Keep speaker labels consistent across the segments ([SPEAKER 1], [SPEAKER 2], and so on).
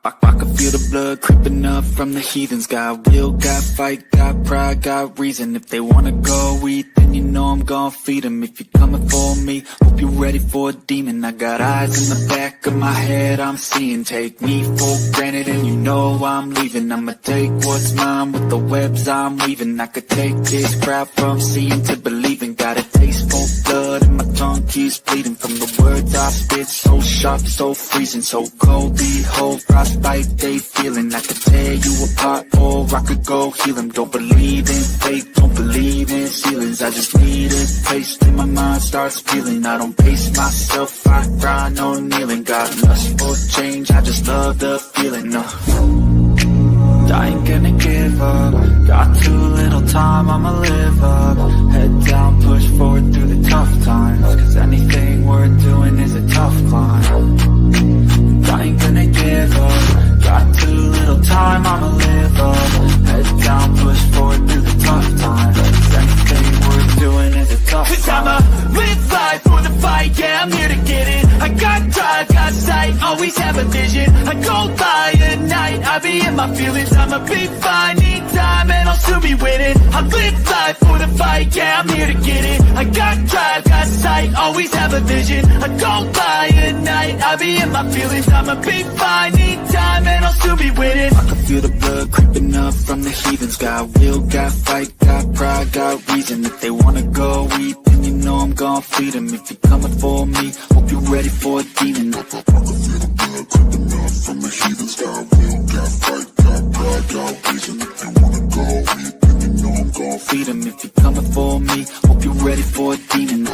[SPEAKER 1] I can feel the blood creeping up from the heathens. Got will, got fight, got pride, got reason. If they wanna go eat, then you know I'm gon' feed them. If you're coming for me, hope you're ready for a demon. I got eyes in the back of my head, I'm seeing. Take me for granted and you know I'm leaving. I'ma take what's mine with the webs I'm weaving. I could take this crowd from seeing to believing. Got a taste for blood and my tongue keeps bleeding. From the words I spit, so sharp, so freezing. So cold, behold, frostbite they feeling. I could tear you apart or I could go heal them. Don't believe in fate, don't believe in ceilings. I just need a taste and my mind starts feeling. I don't pace myself, I grind on kneeling. Got lust for change, I just love the feeling. I ain't gonna give up. Got too little time, I'ma live up. Head down, push forward through the tough times. Cause anything worth doing is a tough climb. I ain't gonna give up. Got too little time, I'ma live up. Head down, push forward through the tough times. Cause anything worth doing is a tough climb. Cause I'ma live life for the fight, yeah, I'm here to get it. I got drive, got sight, always have a vision. I go by at night, I be in my feelings. I'ma be fine, need time, and I'll soon be winning. I live life for the fight, yeah, I'm here to get it. I got drive, got sight, always have a vision. I go by at night, I be in my feelings. I'ma be fine, need time, and I'll soon be winning. I can feel the blood creeping up from the heathens. Got will, got fight, got pride, got reason. If they wanna go eat, then you know I'm gon' feed them. If you're coming for me, hope you're ready for a demon. I can feel the blood creeping up from the heathens. Got will, got fight, got pride, got reason. If they wanna go eat, then you know I'm gon' feed them. If you're coming for me, hope you're ready for a demon.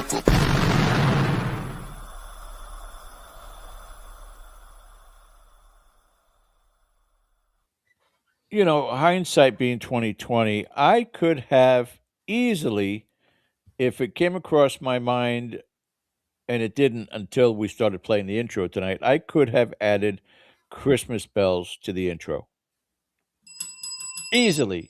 [SPEAKER 2] You know, hindsight being 2020, I could have easily, if it came across my mind, and it didn't until we started playing the intro tonight, I could have added Christmas bells to the intro easily.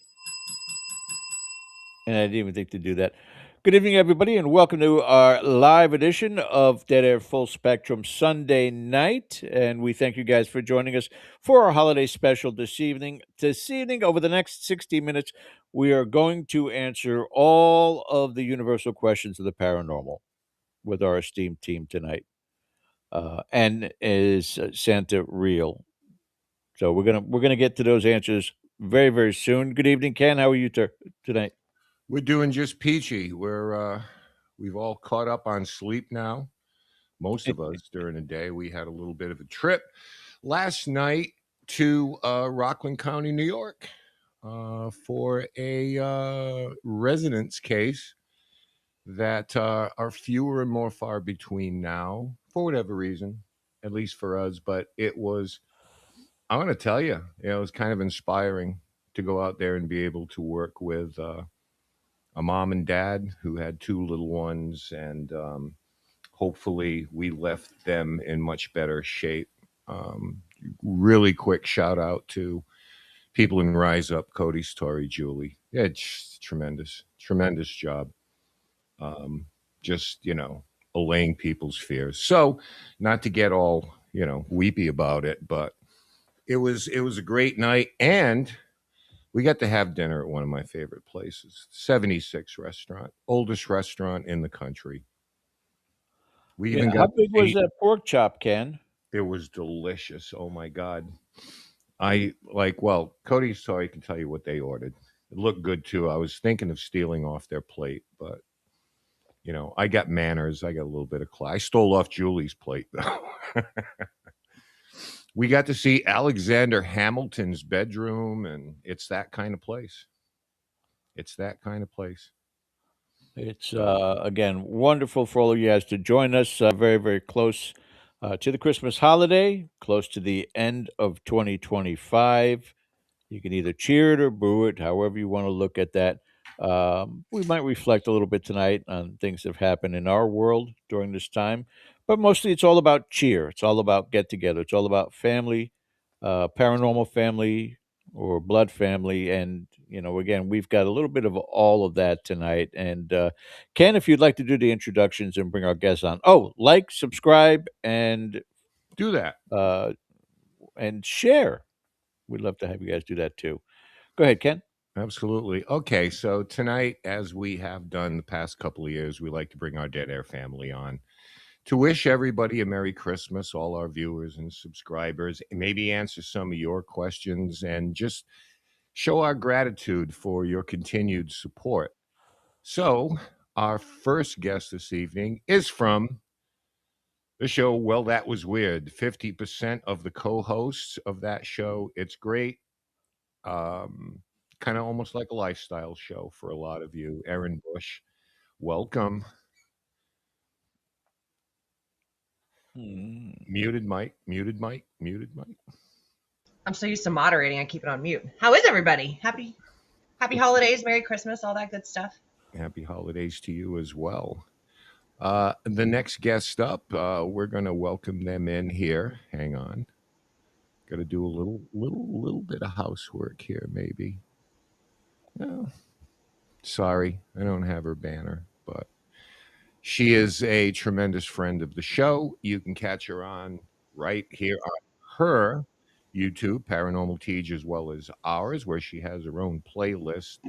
[SPEAKER 2] And I didn't even think to do that. Good evening, everybody, and welcome to our live edition of Dead Air Full Spectrum Sunday night. And we thank you guys for joining us for our holiday special this evening. This evening, over the next 60 minutes, we are going to answer all of the universal questions of the paranormal with our esteemed team tonight. And is Santa real? So we're gonna get to those answers very, very soon. Good evening, Ken. How are you tonight?
[SPEAKER 3] We're doing just peachy. We've all caught up on sleep now. Most of us during the day. We had a little bit of a trip last night to Rockland County, New York, for a residence case that are fewer and more far between now, for whatever reason, at least for us. But it was, I want to tell you, it was kind of inspiring to go out there and be able to work with a mom and dad who had two little ones, and hopefully we left them in much better shape. Really quick shout out to people in Rise Up, Cody, Story, Julie. Yeah, it's tremendous job. Just allaying people's fears. So, not to get all weepy about it, but it was a great night, and we got to have dinner at one of my favorite places, 76 restaurant, oldest restaurant in the country. We even
[SPEAKER 2] How
[SPEAKER 3] got
[SPEAKER 2] big
[SPEAKER 3] to
[SPEAKER 2] was
[SPEAKER 3] eat.
[SPEAKER 2] that pork chop, Ken?
[SPEAKER 3] It was delicious. Oh my God. Cody's sorry, can tell you what they ordered. It looked good too. I was thinking of stealing off their plate, but I got manners. I got a little bit of class. I stole off Julie's plate though. We got to see Alexander Hamilton's bedroom, and it's that kind of place. It's that kind of place.
[SPEAKER 2] It's again wonderful for all of you guys to join us. Very, very close to the Christmas holiday, close to the end of 2025. You can either cheer it or boo it, however you want to look at that. We might reflect a little bit tonight on things that have happened in our world during this time, but mostly it's all about cheer. It's all about get together. It's all about family, paranormal family or blood family. And, again, we've got a little bit of all of that tonight. And Ken, if you'd like to do the introductions and bring our guests on. Oh, like, subscribe, and
[SPEAKER 3] Do that.
[SPEAKER 2] and share. We'd love to have you guys do that too. Go ahead, Ken.
[SPEAKER 3] Absolutely. Okay, so tonight, as we have done the past couple of years, we like to bring our Dead Air family on to wish everybody a Merry Christmas, all our viewers and subscribers, and maybe answer some of your questions and just show our gratitude for your continued support. So, our first guest this evening is from the show Well, That Was Weird. 50% of the co hosts of that show. It's great. Um, kind of almost like a lifestyle show for a lot of you. Erin Bush, welcome. Muted mic, muted mic, muted mic.
[SPEAKER 4] I'm so used to moderating, I keep it on mute. How is everybody? Happy holidays, Merry Christmas, all that good stuff.
[SPEAKER 3] Happy holidays to you as well. The next guest up, we're going to welcome them in here. Hang on. Got to do a little bit of housework here, maybe. No, sorry, I don't have her banner, but she is a tremendous friend of the show. You can catch her on right here on her YouTube, Paranormal Teej, as well as ours, where she has her own playlist.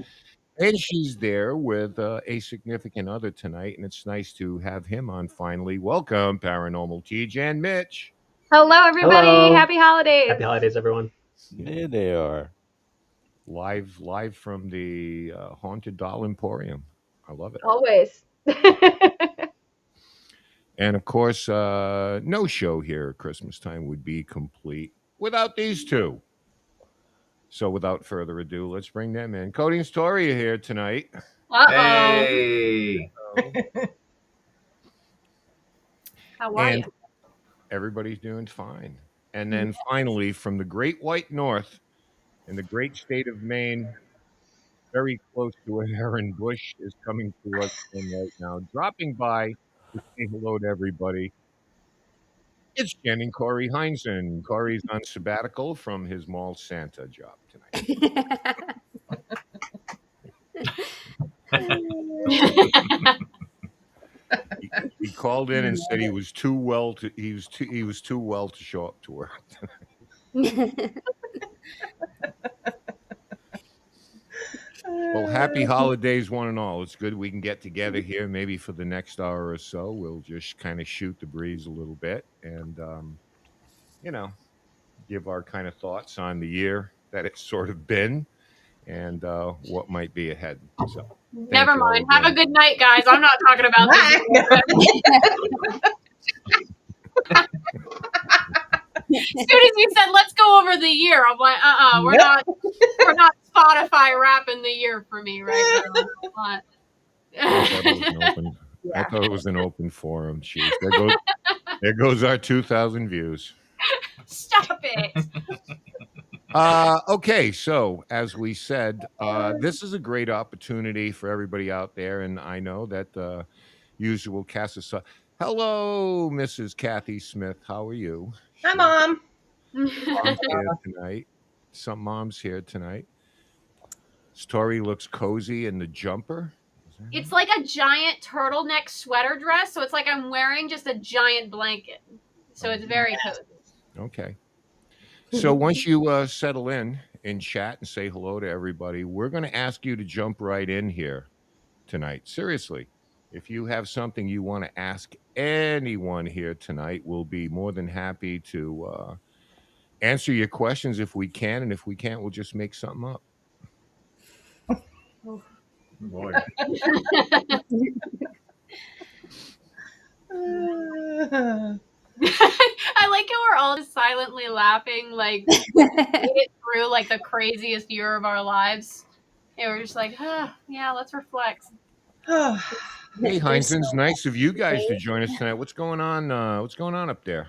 [SPEAKER 3] And she's there with a significant other tonight, and it's nice to have him on finally. Welcome, Paranormal Teej and Mitch.
[SPEAKER 5] Hello, everybody.
[SPEAKER 6] Hello.
[SPEAKER 5] Happy holidays.
[SPEAKER 6] Happy holidays, everyone.
[SPEAKER 2] There they are.
[SPEAKER 3] Live from the Haunted Doll Emporium. I love it.
[SPEAKER 5] Always.
[SPEAKER 3] And of course, no show here at Christmas time would be complete without these two. So without further ado, let's bring them in. Cody and Story are here tonight.
[SPEAKER 6] Hey.
[SPEAKER 5] How are
[SPEAKER 3] And
[SPEAKER 5] you?
[SPEAKER 3] everybody's doing fine. And then finally, from the Great White North in the great state of Maine, very close to where Erin Bush is coming to us from right now, dropping by to say hello to everybody. It's Jen and Corey Heinzen. Corey's on sabbatical from his mall Santa job tonight. He called in and said he was too well to show up to work tonight. Well, happy holidays, one and all. It's good we can get together here maybe for the next hour or so. We'll just kind of shoot the breeze a little bit and, give our kind of thoughts on the year that it's sort of been and what might be ahead. So,
[SPEAKER 5] Never mind. Have a good night, guys. I'm not talking about this. As soon as you said, let's go over the year, I'm like, we're not Spotify wrapping the year for me right now.
[SPEAKER 3] I thought it was an open forum. Jeez, there goes our 2,000 views.
[SPEAKER 5] Stop it.
[SPEAKER 3] Okay, so as we said, this is a great opportunity for everybody out there, and I know that usual cast of hello, Mrs. Kathy Smith. How are you?
[SPEAKER 4] Hi, Mom.
[SPEAKER 3] Mom's here tonight. Some mom's here tonight. Story looks cozy in the jumper.
[SPEAKER 5] It's like a giant turtleneck sweater dress, so it's like I'm wearing just a giant blanket. So it's very cozy.
[SPEAKER 3] Okay. So once you settle in chat and say hello to everybody, we're going to ask you to jump right in here tonight. Seriously, if you have something you want to ask anyone here tonight, we'll be more than happy to answer your questions if we can. And if we can't, we'll just make something up.
[SPEAKER 6] Boy.
[SPEAKER 5] I like how we're all just silently laughing, like we made it through like the craziest year of our lives. And we're just like, yeah, let's reflect.
[SPEAKER 3] Hey, Heinzen's nice of you guys to join us tonight. What's going on? What's going on up there?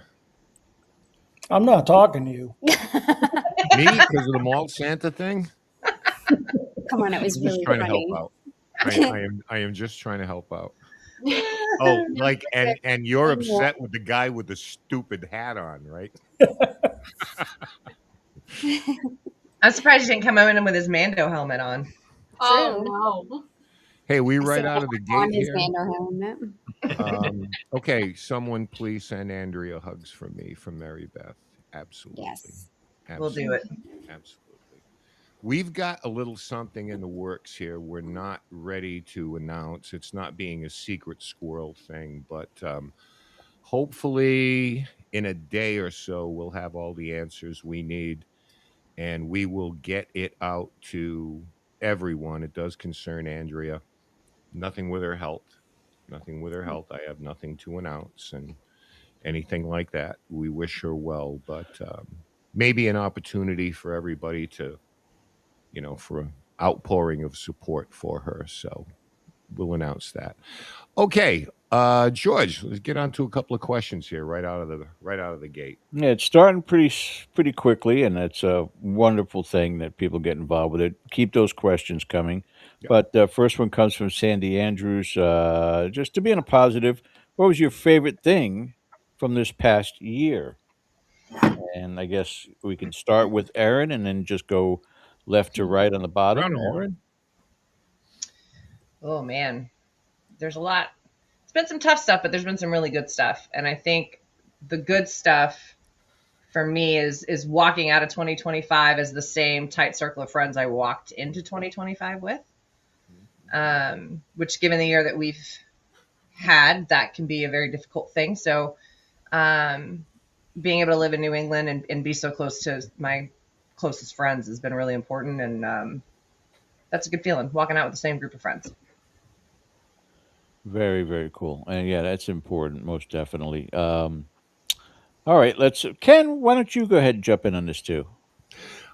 [SPEAKER 7] I'm not talking to you.
[SPEAKER 3] Me, because of the malt Santa thing?
[SPEAKER 8] Come on, it was
[SPEAKER 3] I'm
[SPEAKER 8] really
[SPEAKER 3] just trying
[SPEAKER 8] funny.
[SPEAKER 3] to help out. I am just trying to help out. Oh, like and you're upset with the guy with the stupid hat on, right?
[SPEAKER 4] I'm surprised he didn't come in with his Mando helmet on.
[SPEAKER 5] Oh no.
[SPEAKER 3] Hey, we
[SPEAKER 8] I
[SPEAKER 3] right
[SPEAKER 8] said
[SPEAKER 3] out of the
[SPEAKER 8] on
[SPEAKER 3] gate
[SPEAKER 8] his
[SPEAKER 3] here.
[SPEAKER 8] Mando helmet.
[SPEAKER 3] Okay, someone please send Andrea hugs from me from Mary Beth. Absolutely.
[SPEAKER 8] Yes.
[SPEAKER 4] We'll do it.
[SPEAKER 3] Absolutely. We've got a little something in the works here. We're not ready to announce. It's not being a secret squirrel thing, but hopefully in a day or so, we'll have all the answers we need and we will get it out to everyone. It does concern Andrea. Nothing with her health. Nothing with her health. I have nothing to announce and anything like that. We wish her well, but maybe an opportunity for everybody to, for an outpouring of support for her. So we'll announce that. Okay, George, let's get on to a couple of questions here right out of the gate.
[SPEAKER 2] Yeah, it's starting pretty quickly, and it's a wonderful thing that people get involved with it. Keep those questions coming.
[SPEAKER 3] Yep.
[SPEAKER 2] But the first one comes from Sandy Andrews. Just to be on a positive, what was your favorite thing from this past year? And I guess we can start with Aaron and then just go left to right on the bottom.
[SPEAKER 3] Round and one.
[SPEAKER 2] Aaron?
[SPEAKER 4] Oh man, there's a lot. It's been some tough stuff, but there's been some really good stuff. And I think the good stuff for me is walking out of 2025 as the same tight circle of friends I walked into 2025 with. Which, given the year that we've had, that can be a very difficult thing. So, being able to live in New England and be so close to my closest friends has been really important. And that's a good feeling, walking out with the same group of friends.
[SPEAKER 2] Very, very cool. And yeah, that's important, most definitely. All right, Ken, why don't you go ahead and jump in on this too?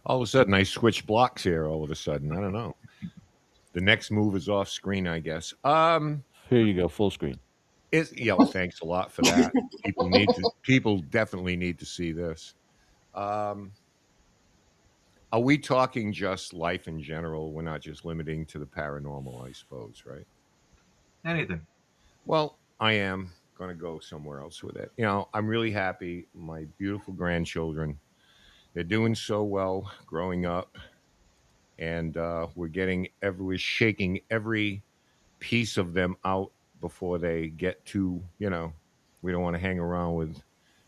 [SPEAKER 3] All of a sudden, I switch blocks here. All of a sudden, I don't know. The next move is off screen, I guess.
[SPEAKER 2] Here you go, full screen.
[SPEAKER 3] Thanks a lot for that. People definitely need to see this. Are we talking just life in general? We're not just limiting to the paranormal, I suppose, right?
[SPEAKER 6] Anything.
[SPEAKER 3] Well, I am going to go somewhere else with it. I'm really happy. My beautiful grandchildren, they're doing so well growing up, and we're shaking every piece of them out before they get to, we don't want to hang around with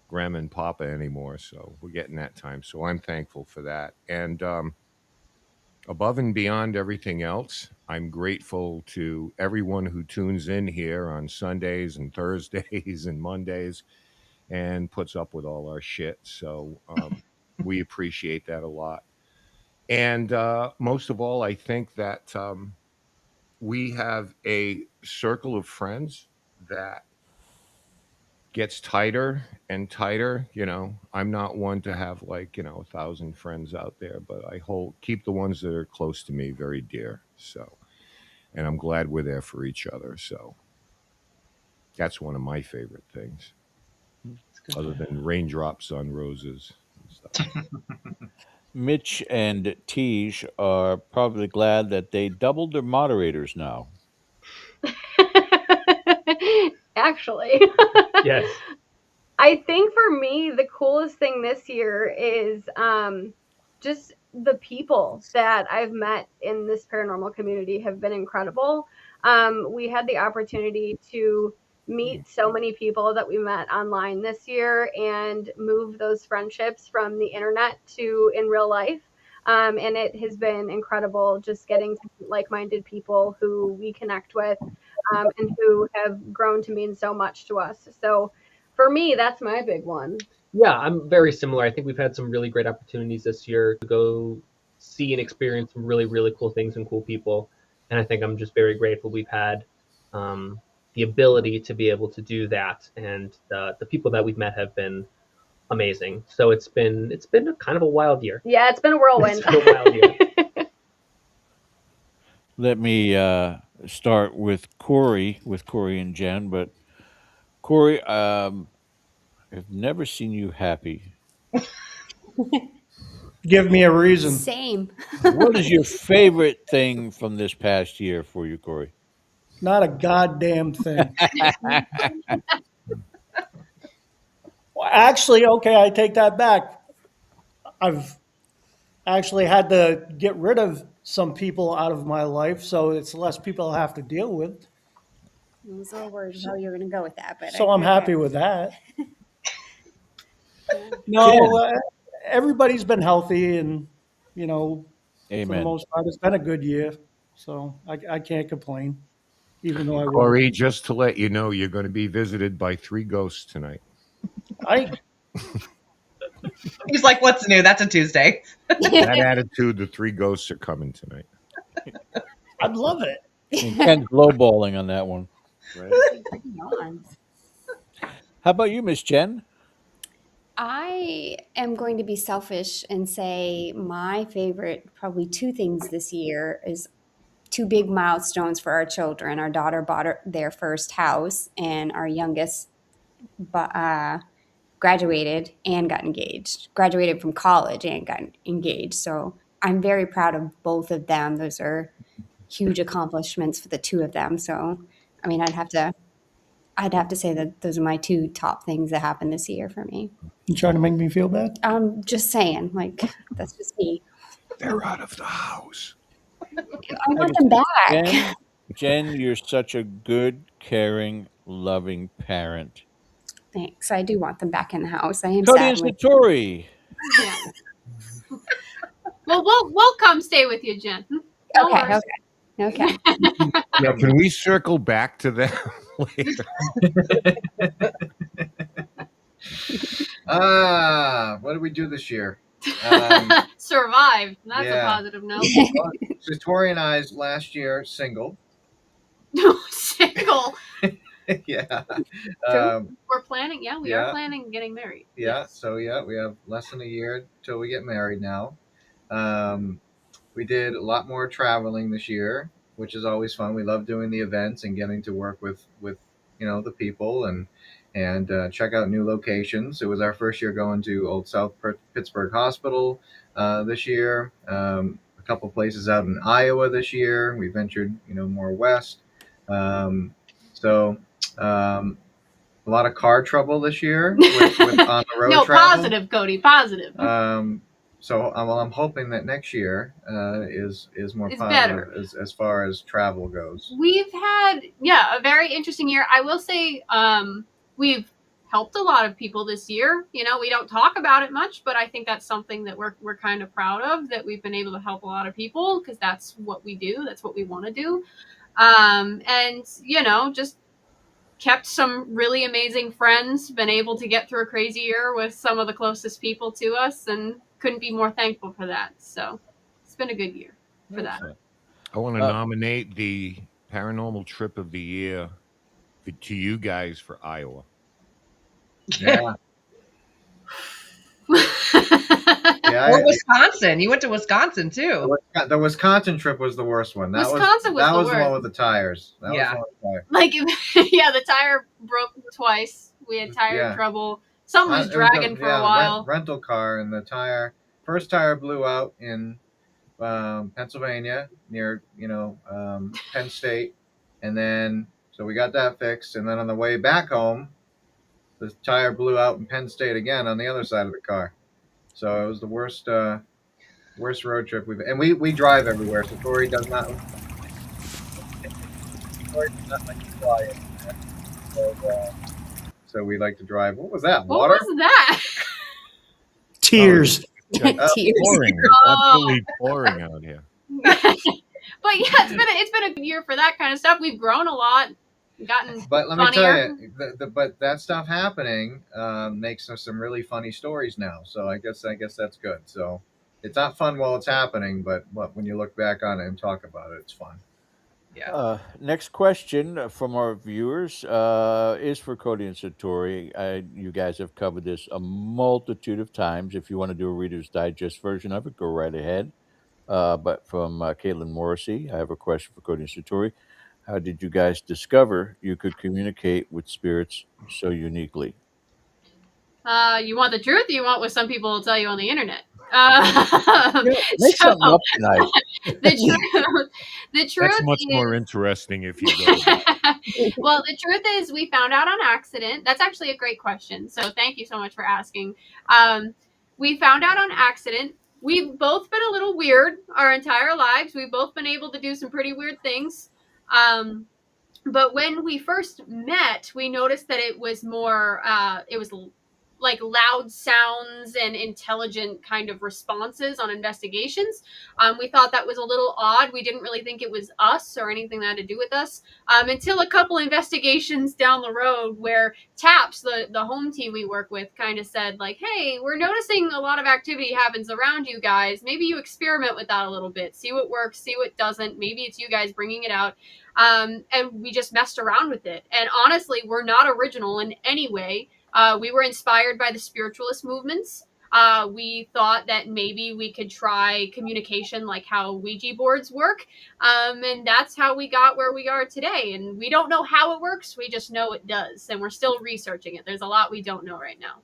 [SPEAKER 3] grandma and papa anymore. So we're getting that time. So I'm thankful for that. And above and beyond everything else, I'm grateful to everyone who tunes in here on Sundays and Thursdays and Mondays and puts up with all our shit. So we appreciate that a lot. And most of all, I think that we have a circle of friends that gets tighter and tighter. I'm not one to have 1,000 friends out there, but I keep the ones that are close to me very dear. So, and I'm glad we're there for each other. So that's one of my favorite things, other than raindrops on roses and stuff.
[SPEAKER 2] Mitch and Tej are probably glad that they doubled their moderators now.
[SPEAKER 9] Actually,
[SPEAKER 6] Yes.
[SPEAKER 9] I think for me, the coolest thing this year is just the people that I've met in this paranormal community have been incredible. We had the opportunity to meet so many people that we met online this year and move those friendships from the internet to in real life. And it has been incredible just getting to meet like-minded people who we connect with and who have grown to mean so much to us. So for me, that's my big one.
[SPEAKER 6] Yeah, I'm very similar. I think we've had some really great opportunities this year to go see and experience some really, really cool things and cool people. And I think I'm just very grateful we've had the ability to be able to do that. And the people that we've met have been amazing. So it's been a kind of a wild year.
[SPEAKER 9] Yeah, it's been a whirlwind.
[SPEAKER 6] It's been a wild year.
[SPEAKER 2] Let me start with Corey and Jen. But Corey, I've never seen you happy.
[SPEAKER 7] Give me a reason.
[SPEAKER 8] Same.
[SPEAKER 2] What is your favorite thing from this past year for you, Corey?
[SPEAKER 7] Not a goddamn thing. Well, actually, okay, I take that back. I've actually had to get rid of some people out of my life, so it's less people I have to deal with.
[SPEAKER 8] I was a little worried how you were going to go with that, but
[SPEAKER 7] So I'm happy with that. No, everybody's been healthy, and for the
[SPEAKER 2] Amen.
[SPEAKER 7] most part, it's been a good year. So I can't complain, even though I work.
[SPEAKER 3] Corey, just to let you know, you're going to be visited by 3 ghosts tonight.
[SPEAKER 4] He's like, what's new? That's a Tuesday.
[SPEAKER 3] That attitude, the 3 ghosts are coming tonight.
[SPEAKER 7] I'd love it.
[SPEAKER 2] And Ken's lowballing on that one.
[SPEAKER 3] Right?
[SPEAKER 2] How about you, Miss Jen?
[SPEAKER 8] I am going to be selfish and say my favorite, probably two things this year, is two big milestones for our children. Our daughter bought their first house, and our youngest graduated and got engaged. Graduated from college and got engaged. So I'm very proud of both of them. Those are huge accomplishments for the two of them. So, I mean, I'd have to say that those are my two top things that happened this year for me.
[SPEAKER 7] You trying to make me feel bad?
[SPEAKER 8] I'm just saying, like, that's just me.
[SPEAKER 3] They're out of the house.
[SPEAKER 8] I want them back.
[SPEAKER 2] Jen, you're such a good, caring, loving parent.
[SPEAKER 8] Thanks. I do want them back in the house. I am
[SPEAKER 2] Cody
[SPEAKER 8] sad.
[SPEAKER 2] and Satori.
[SPEAKER 5] Yeah. Well, we'll come stay with you, Jen. No worries.
[SPEAKER 8] Okay.
[SPEAKER 3] Yeah, can we circle back to them later?
[SPEAKER 10] What did we do this year?
[SPEAKER 5] Survived. That's
[SPEAKER 10] yeah.
[SPEAKER 5] a positive note.
[SPEAKER 10] Satori and I's last year single.
[SPEAKER 5] Single.
[SPEAKER 10] Yeah.
[SPEAKER 5] We're planning. Yeah, we are planning getting married.
[SPEAKER 10] Yeah. Yes. So we have less than a year till we get married now. We did a lot more traveling this year, which is always fun. We love doing the events and getting to work with the people and check out new locations. It was our first year going to Old South Pittsburgh Hospital this year. A couple places out in Iowa this year. We ventured more west. A lot of car trouble this year with on the road.
[SPEAKER 5] No,
[SPEAKER 10] travel.
[SPEAKER 5] Positive, Cody, positive.
[SPEAKER 10] So I'm hoping that next year is more
[SPEAKER 5] It's
[SPEAKER 10] positive
[SPEAKER 5] better.
[SPEAKER 10] as far as travel goes.
[SPEAKER 5] We've had a very interesting year. I will say we've helped a lot of people this year. We don't talk about it much, but I think that's something that we're kind of proud of, that we've been able to help a lot of people, because that's what we do. That's what we want to do. And just kept some really amazing friends, been able to get through a crazy year with some of the closest people to us, and couldn't be more thankful for that. So it's been a good year for that.
[SPEAKER 3] I want to nominate the paranormal trip of the year to you guys for Iowa.
[SPEAKER 10] Yeah.
[SPEAKER 4] Or Wisconsin. You went to Wisconsin too.
[SPEAKER 10] The Wisconsin trip was the worst one.
[SPEAKER 5] Wisconsin was
[SPEAKER 10] the
[SPEAKER 5] worst.
[SPEAKER 10] one with the tires.
[SPEAKER 5] The tire broke twice. We had tire trouble. Something was dragging for a while.
[SPEAKER 10] Rental car, and the first tire blew out in Pennsylvania near Penn State, and then so we got that fixed, and then on the way back home, the tire blew out in Penn State again on the other side of the car. So it was the worst road trip we drive everywhere. So Tori does not like to fly anywhere. So we like to drive. What was that? Water?
[SPEAKER 5] What was that?
[SPEAKER 7] Tears.
[SPEAKER 3] Tears. Pouring. It's absolutely pouring out here.
[SPEAKER 5] But yeah, it's been a good year for that kind of stuff. We've grown a lot.
[SPEAKER 10] But let me tell you, but that stuff happening makes us some really funny stories now. So I guess that's good. So it's not fun while it's happening, but when you look back on it and talk about it, it's fun.
[SPEAKER 2] Yeah. Next question from our viewers is for Cody and Satori. You guys have covered this a multitude of times. If you want to do a Reader's Digest version of it, go right ahead. But from Caitlin Morrissey, I have a question for Cody and Satori. How did you guys discover you could communicate with spirits so uniquely?
[SPEAKER 5] You want the truth, or you want what some people will tell you on the internet?
[SPEAKER 2] Make something up tonight.
[SPEAKER 5] The truth
[SPEAKER 3] That's much more interesting if you go.
[SPEAKER 5] Well, the truth is we found out on accident. That's actually a great question. So thank you so much for asking. We found out on accident. We've both been a little weird our entire lives. We've both been able to do some pretty weird things. But when we first met, we noticed that it was more, it was like loud sounds and intelligent kind of responses on investigations. We thought that was a little odd. We didn't really think it was us or anything that had to do with us, until a couple investigations down the road where Taps, the home team we work with, kind of said like, "Hey, we're noticing a lot of activity happens around you guys. Maybe you experiment with that a little bit, see what works, see what doesn't. Maybe it's you guys bringing it out." And we just messed around with it. And honestly, we're not original in any way. We were inspired by the spiritualist movements. We thought that maybe we could try communication like how Ouija boards work. And that's how we got where we are today. And we don't know how it works. We just know it does. And we're still researching it. There's a lot we don't know right now.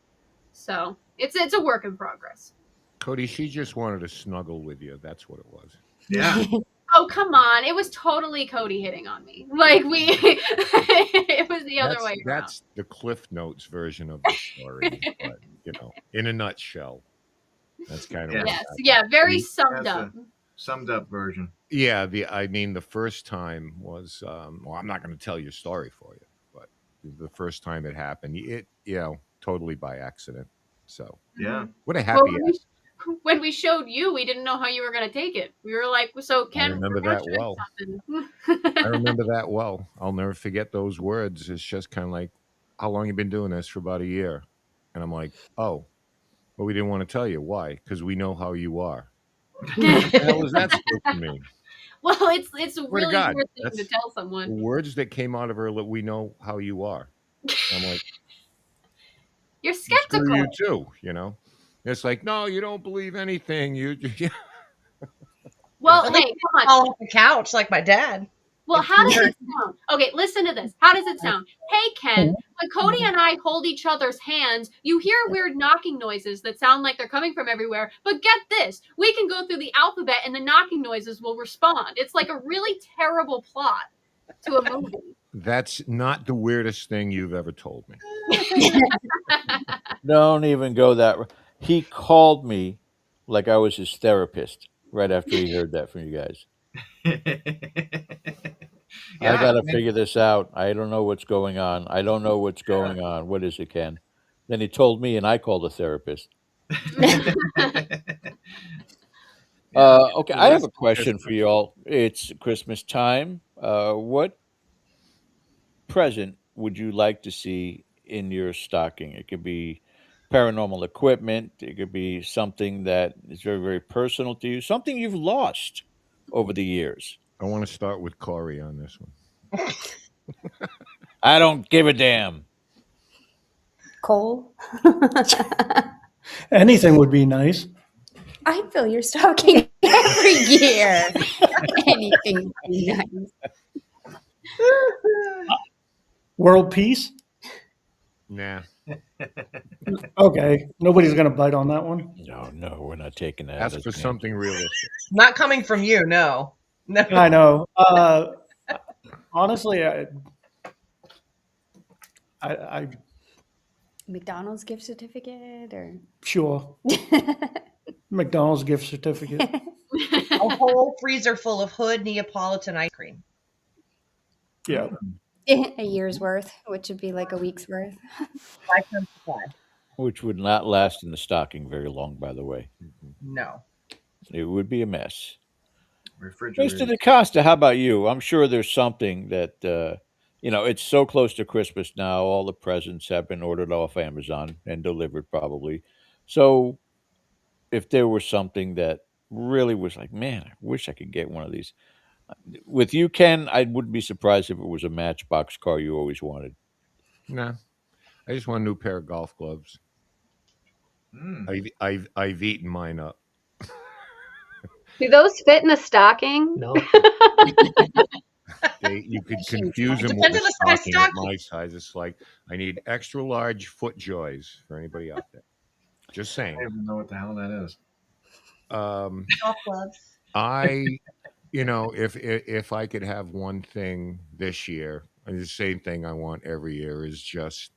[SPEAKER 5] So it's a work in progress.
[SPEAKER 3] Cody, she just wanted to snuggle with you. That's what it was.
[SPEAKER 10] Yeah.
[SPEAKER 5] Oh, come on. It was totally Cody hitting on me. Like it was the other way around.
[SPEAKER 3] That's the Cliff Notes version of the story. But, in a nutshell, that's kind of
[SPEAKER 5] Yes. Yeah. Very
[SPEAKER 3] The-
[SPEAKER 5] summed
[SPEAKER 10] That's
[SPEAKER 5] up.
[SPEAKER 10] Summed up version.
[SPEAKER 3] Yeah, the first time was well, I'm not going to tell your story for you, but the first time it happened, it totally by accident. So
[SPEAKER 10] Yeah.
[SPEAKER 3] what a
[SPEAKER 5] Well,
[SPEAKER 3] happy
[SPEAKER 5] when we showed you, we didn't know how you were going to take it. We were like, so
[SPEAKER 3] I
[SPEAKER 5] Ken,
[SPEAKER 3] remember
[SPEAKER 5] we're gonna
[SPEAKER 3] that
[SPEAKER 5] show you
[SPEAKER 3] well.
[SPEAKER 5] something.
[SPEAKER 3] I remember that well. I'll never forget those words. It's just kind of like, how long you been doing this? For about a year. And I'm like, oh, well, we didn't want to tell you. Why? Because we know how you are. What the hell is that supposed to mean?
[SPEAKER 5] Well, it's a
[SPEAKER 3] Swear to
[SPEAKER 5] really
[SPEAKER 3] God,
[SPEAKER 5] weird thing to
[SPEAKER 3] that's
[SPEAKER 5] tell
[SPEAKER 3] the
[SPEAKER 5] someone.
[SPEAKER 3] words that came out of her lip. We know how you are. I'm like,
[SPEAKER 5] You're
[SPEAKER 3] screw
[SPEAKER 5] skeptical.
[SPEAKER 3] you too. It's like, no, you don't believe anything.
[SPEAKER 5] Well,
[SPEAKER 4] At
[SPEAKER 5] hey,
[SPEAKER 4] least
[SPEAKER 5] come on.
[SPEAKER 4] fall off the couch like my dad.
[SPEAKER 5] Well,
[SPEAKER 4] If
[SPEAKER 5] how
[SPEAKER 4] you
[SPEAKER 5] does
[SPEAKER 4] were-
[SPEAKER 5] it sound? Okay, listen to this. How does it sound? Hey, Ken, when Cody and I hold each other's hands, you hear weird knocking noises that sound like they're coming from everywhere. But get this, we can go through the alphabet and the knocking noises will respond. It's like a really terrible plot to a movie.
[SPEAKER 3] That's not the weirdest thing you've ever told me.
[SPEAKER 2] Don't even go that. He called me like I was his therapist right after he heard that from you guys. I
[SPEAKER 10] Yeah.
[SPEAKER 2] got to figure this out. I don't know what's going on. I don't know what's going on. What is it, Ken? Then he told me, and I called a therapist. Okay,
[SPEAKER 3] The
[SPEAKER 2] I have
[SPEAKER 3] rest
[SPEAKER 2] a
[SPEAKER 3] is
[SPEAKER 2] question for
[SPEAKER 3] history.
[SPEAKER 2] you all. It's Christmas time. What present would you like to see in your stocking? It could be paranormal equipment. It could be something that is very, very personal to you, something you've lost over the years.
[SPEAKER 3] I want to start with Corey on this one.
[SPEAKER 2] I don't give a damn.
[SPEAKER 8] Cole,
[SPEAKER 7] Anything would be nice.
[SPEAKER 8] I fill your stocking every year. Anything would be nice.
[SPEAKER 7] World peace?
[SPEAKER 3] Nah.
[SPEAKER 7] Okay. Nobody's going to bite on that one.
[SPEAKER 2] No, we're not taking that.
[SPEAKER 3] Ask
[SPEAKER 2] as
[SPEAKER 3] for
[SPEAKER 2] an
[SPEAKER 3] something realistic.
[SPEAKER 4] Not coming from you, no. No.
[SPEAKER 7] I know. Honestly, I
[SPEAKER 8] McDonald's gift certificate or
[SPEAKER 7] sure. McDonald's gift certificate.
[SPEAKER 4] A whole freezer full of Hood Neapolitan ice cream.
[SPEAKER 7] Yeah.
[SPEAKER 8] a year's worth, which would be like a week's worth.
[SPEAKER 4] Lifetime supply.
[SPEAKER 2] which would not last in the stocking very long, by the way.
[SPEAKER 4] No.
[SPEAKER 2] It would be a mess. Mr.
[SPEAKER 10] Refrigerator.
[SPEAKER 2] DaCosta, how about you? I'm sure there's something that, it's so close to Christmas now. All the presents have been ordered off Amazon and delivered probably. So if there was something that really was like, man, I wish I could get one of these. With you, Ken, I wouldn't be surprised if it was a Matchbox car you always wanted.
[SPEAKER 3] Nah. I just want a new pair of golf gloves.
[SPEAKER 10] Mm.
[SPEAKER 3] I've eaten mine up.
[SPEAKER 9] Do those fit in a stocking?
[SPEAKER 6] No.
[SPEAKER 3] You could confuse them
[SPEAKER 4] Depends
[SPEAKER 3] with
[SPEAKER 4] on
[SPEAKER 3] a
[SPEAKER 4] the size
[SPEAKER 3] stocking at
[SPEAKER 4] stocking.
[SPEAKER 3] my size. It's like I need extra large foot joys for anybody out there. Just
[SPEAKER 10] I
[SPEAKER 3] saying.
[SPEAKER 10] don't even know what the hell that is.
[SPEAKER 3] Um,
[SPEAKER 4] Golf gloves.
[SPEAKER 3] if I could have one thing this year, and the same thing I want every year is just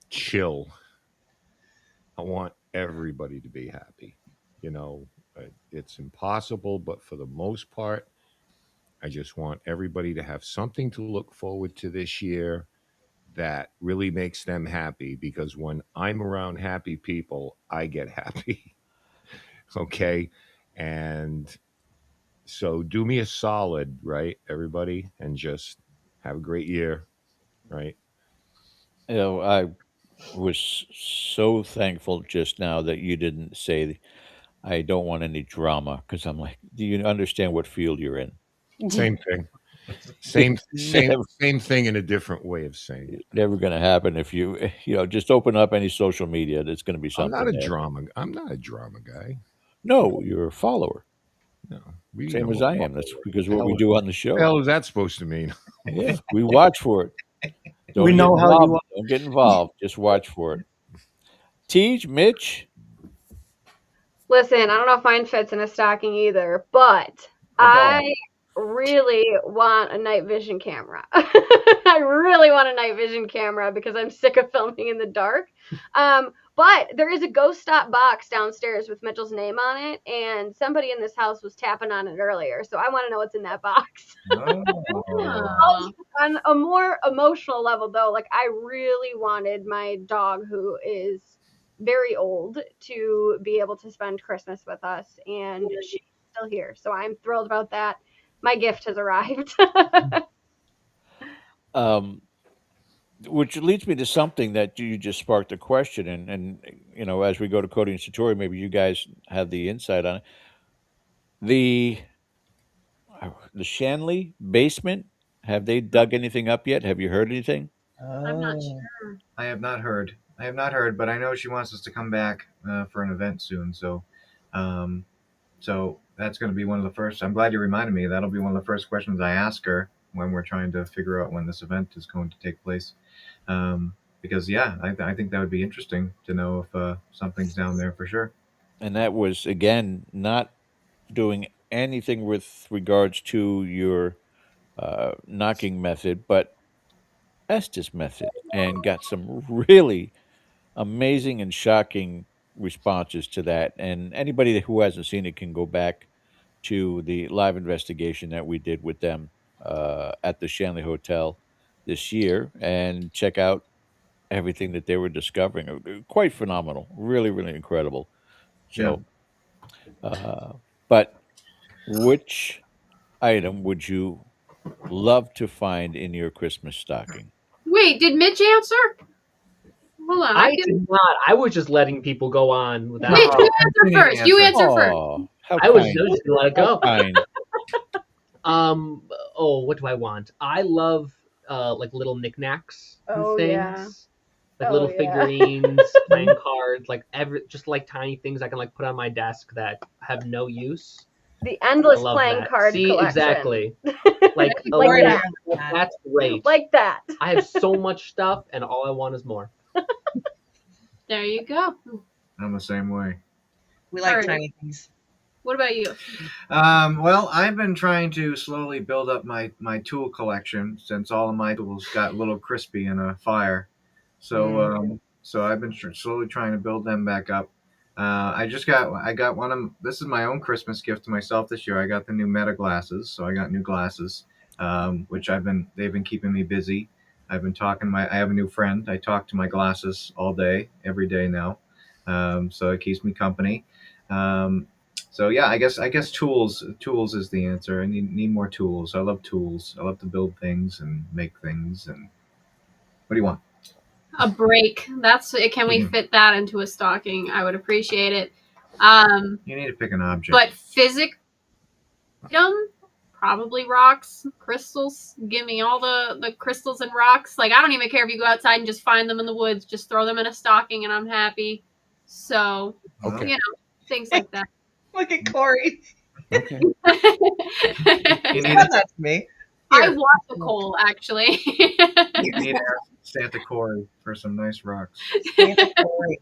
[SPEAKER 3] chill. I want everybody to be happy. It's impossible, but for the most part, I just want everybody to have something to look forward to this year. that really makes them happy, because when I'm around happy people, I get happy. Okay. And so do me a solid, right, everybody, and just have a great year, right?
[SPEAKER 2] I was so thankful just now that you didn't say, I don't want any drama, because I'm like, do you understand what field you're in?
[SPEAKER 3] Same thing. Same,
[SPEAKER 2] It's
[SPEAKER 3] same,
[SPEAKER 2] never,
[SPEAKER 3] same thing in a different way of saying it.
[SPEAKER 2] never going to happen if you, just open up any social media. There's going to be
[SPEAKER 3] I'm not
[SPEAKER 2] something
[SPEAKER 3] a
[SPEAKER 2] there.
[SPEAKER 3] drama. I'm not a drama guy.
[SPEAKER 2] No, you're a follower,
[SPEAKER 3] No, we.
[SPEAKER 2] same
[SPEAKER 3] I'm
[SPEAKER 2] as
[SPEAKER 3] a
[SPEAKER 2] I am. That's
[SPEAKER 3] follower.
[SPEAKER 2] because what we do on the
[SPEAKER 3] The
[SPEAKER 2] show.
[SPEAKER 3] hell is that supposed to mean?
[SPEAKER 2] Yeah, we watch for it.
[SPEAKER 7] We
[SPEAKER 2] Don't get
[SPEAKER 7] know how you
[SPEAKER 2] involved.
[SPEAKER 7] are.
[SPEAKER 2] Don't get involved. Just watch for it. Teej, Mitch,
[SPEAKER 9] Listen, I don't know if mine fits in a stocking either, but
[SPEAKER 3] A dog.
[SPEAKER 9] I really want a night vision camera. I really want a night vision camera because I'm sick of filming in the dark. But there is a ghost stop box downstairs with Mitchell's name on it, and somebody in this house was tapping on it earlier, so I want to know what's in that box.
[SPEAKER 10] Oh.
[SPEAKER 9] On a more emotional level, though, like I really wanted my dog, who is very old, to be able to spend Christmas with us, and she's still here, so I'm thrilled about that. My gift has arrived.
[SPEAKER 2] um, which leads me to something that you just sparked a question, and as we go to Cody and Satori, maybe you guys have the insight on it. The the Shanley basement. Have they dug anything up yet? Have you heard anything?
[SPEAKER 5] I'm not sure.
[SPEAKER 10] I have not heard. I have not heard, but I know she wants us to come back for an event soon. Um, so that's going to be one of the first. I'm glad you reminded me. That'll be one of the first questions I ask her when we're trying to figure out when this event is going to take place. Because yeah, I think that would be interesting to know if something's down there for sure.
[SPEAKER 2] And that was again not doing anything with regards to your knocking method, but Estes method, and got some really amazing and shocking responses to that. And anybody who hasn't seen it can go back to the live investigation that we did with them at the Shanley Hotel this year and check out everything that they were discovering. Quite phenomenal, really, really incredible.
[SPEAKER 10] Yeah.
[SPEAKER 2] So, but which item would you love to find in your Christmas stocking?
[SPEAKER 5] Wait, did Mitch answer? Hold on.
[SPEAKER 6] I did not. I was just letting people go on without.
[SPEAKER 5] Mitch, you
[SPEAKER 10] I
[SPEAKER 5] answer
[SPEAKER 10] didn't
[SPEAKER 5] first. You
[SPEAKER 10] answer.
[SPEAKER 5] answer first.
[SPEAKER 2] Oh, how
[SPEAKER 6] I was
[SPEAKER 2] kind!
[SPEAKER 6] just gonna let it
[SPEAKER 2] How
[SPEAKER 6] go.
[SPEAKER 2] kind!
[SPEAKER 6] Oh, what do I want? I love like little knickknacks and
[SPEAKER 9] Oh,
[SPEAKER 6] things.
[SPEAKER 9] yeah.
[SPEAKER 6] Like
[SPEAKER 9] Oh,
[SPEAKER 6] little
[SPEAKER 9] yeah.
[SPEAKER 6] figurines, playing cards, like just like tiny things I can like put on my desk that have no use.
[SPEAKER 9] The
[SPEAKER 6] I
[SPEAKER 9] endless
[SPEAKER 6] love
[SPEAKER 9] playing
[SPEAKER 6] that.
[SPEAKER 9] card
[SPEAKER 6] See,
[SPEAKER 9] collection.
[SPEAKER 6] exactly. Like a
[SPEAKER 9] Like
[SPEAKER 6] little,
[SPEAKER 9] that.
[SPEAKER 6] that's great.
[SPEAKER 9] Like that.
[SPEAKER 6] I have so much stuff, and all I want is more.
[SPEAKER 5] There you go.
[SPEAKER 10] I'm the same way.
[SPEAKER 4] We like
[SPEAKER 5] Alright.
[SPEAKER 4] tiny things.
[SPEAKER 5] What about you?
[SPEAKER 10] Well, I've been trying to slowly build up my tool collection since all of my tools got a little crispy in a fire. So I've been slowly trying to build them back up. I got one of this is my own Christmas gift to myself this year. I got the new Meta glasses, so I got new glasses, which they've been keeping me busy. I've been talking I have a new friend. I talk to my glasses all day, every day now, so it keeps me company. Um, so yeah, I guess tools is the answer. I need more tools. I love tools. I love to build things and make things. And what do you want?
[SPEAKER 5] A break. Can we
[SPEAKER 10] Mhm.
[SPEAKER 5] fit that into a stocking? I would appreciate it.
[SPEAKER 10] You need to pick an object.
[SPEAKER 5] But physical item, probably rocks, crystals. Give me all the crystals and rocks. Like I don't even care if you go outside and just find them in the woods. Just throw them in a stocking and I'm happy. So
[SPEAKER 2] Okay.
[SPEAKER 5] things like that.
[SPEAKER 4] Look at Corey.
[SPEAKER 2] Okay.
[SPEAKER 10] You need
[SPEAKER 4] That's not me.
[SPEAKER 5] I
[SPEAKER 4] Here.
[SPEAKER 5] want the coal actually.
[SPEAKER 10] You need to ask Santa Corey for some nice rocks.
[SPEAKER 4] Santa Corey.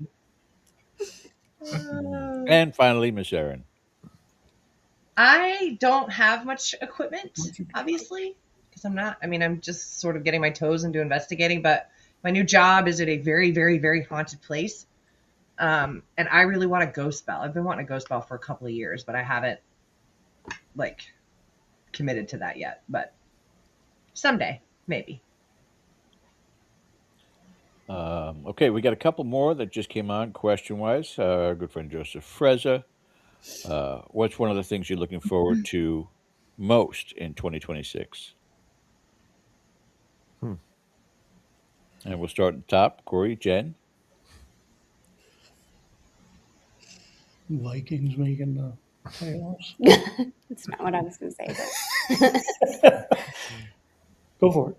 [SPEAKER 2] And finally, Miss Erin.
[SPEAKER 4] I don't have much equipment, obviously, because I'm just sort of getting my toes into investigating, but my new job is at a very, very, very haunted place. And I really want a ghost spell. I've been wanting a ghost spell for a couple of years, but I haven't committed to that yet, but someday, maybe.
[SPEAKER 2] Okay, we got a couple more that just came on question wise. Our good friend Joseph Freza. What's one of the things you're looking forward to most in 2026?
[SPEAKER 3] Hmm.
[SPEAKER 2] And we'll start at the top. Corey, Jen.
[SPEAKER 7] Vikings making the playoffs.
[SPEAKER 8] That's not what I was going to say, but
[SPEAKER 7] Go for it.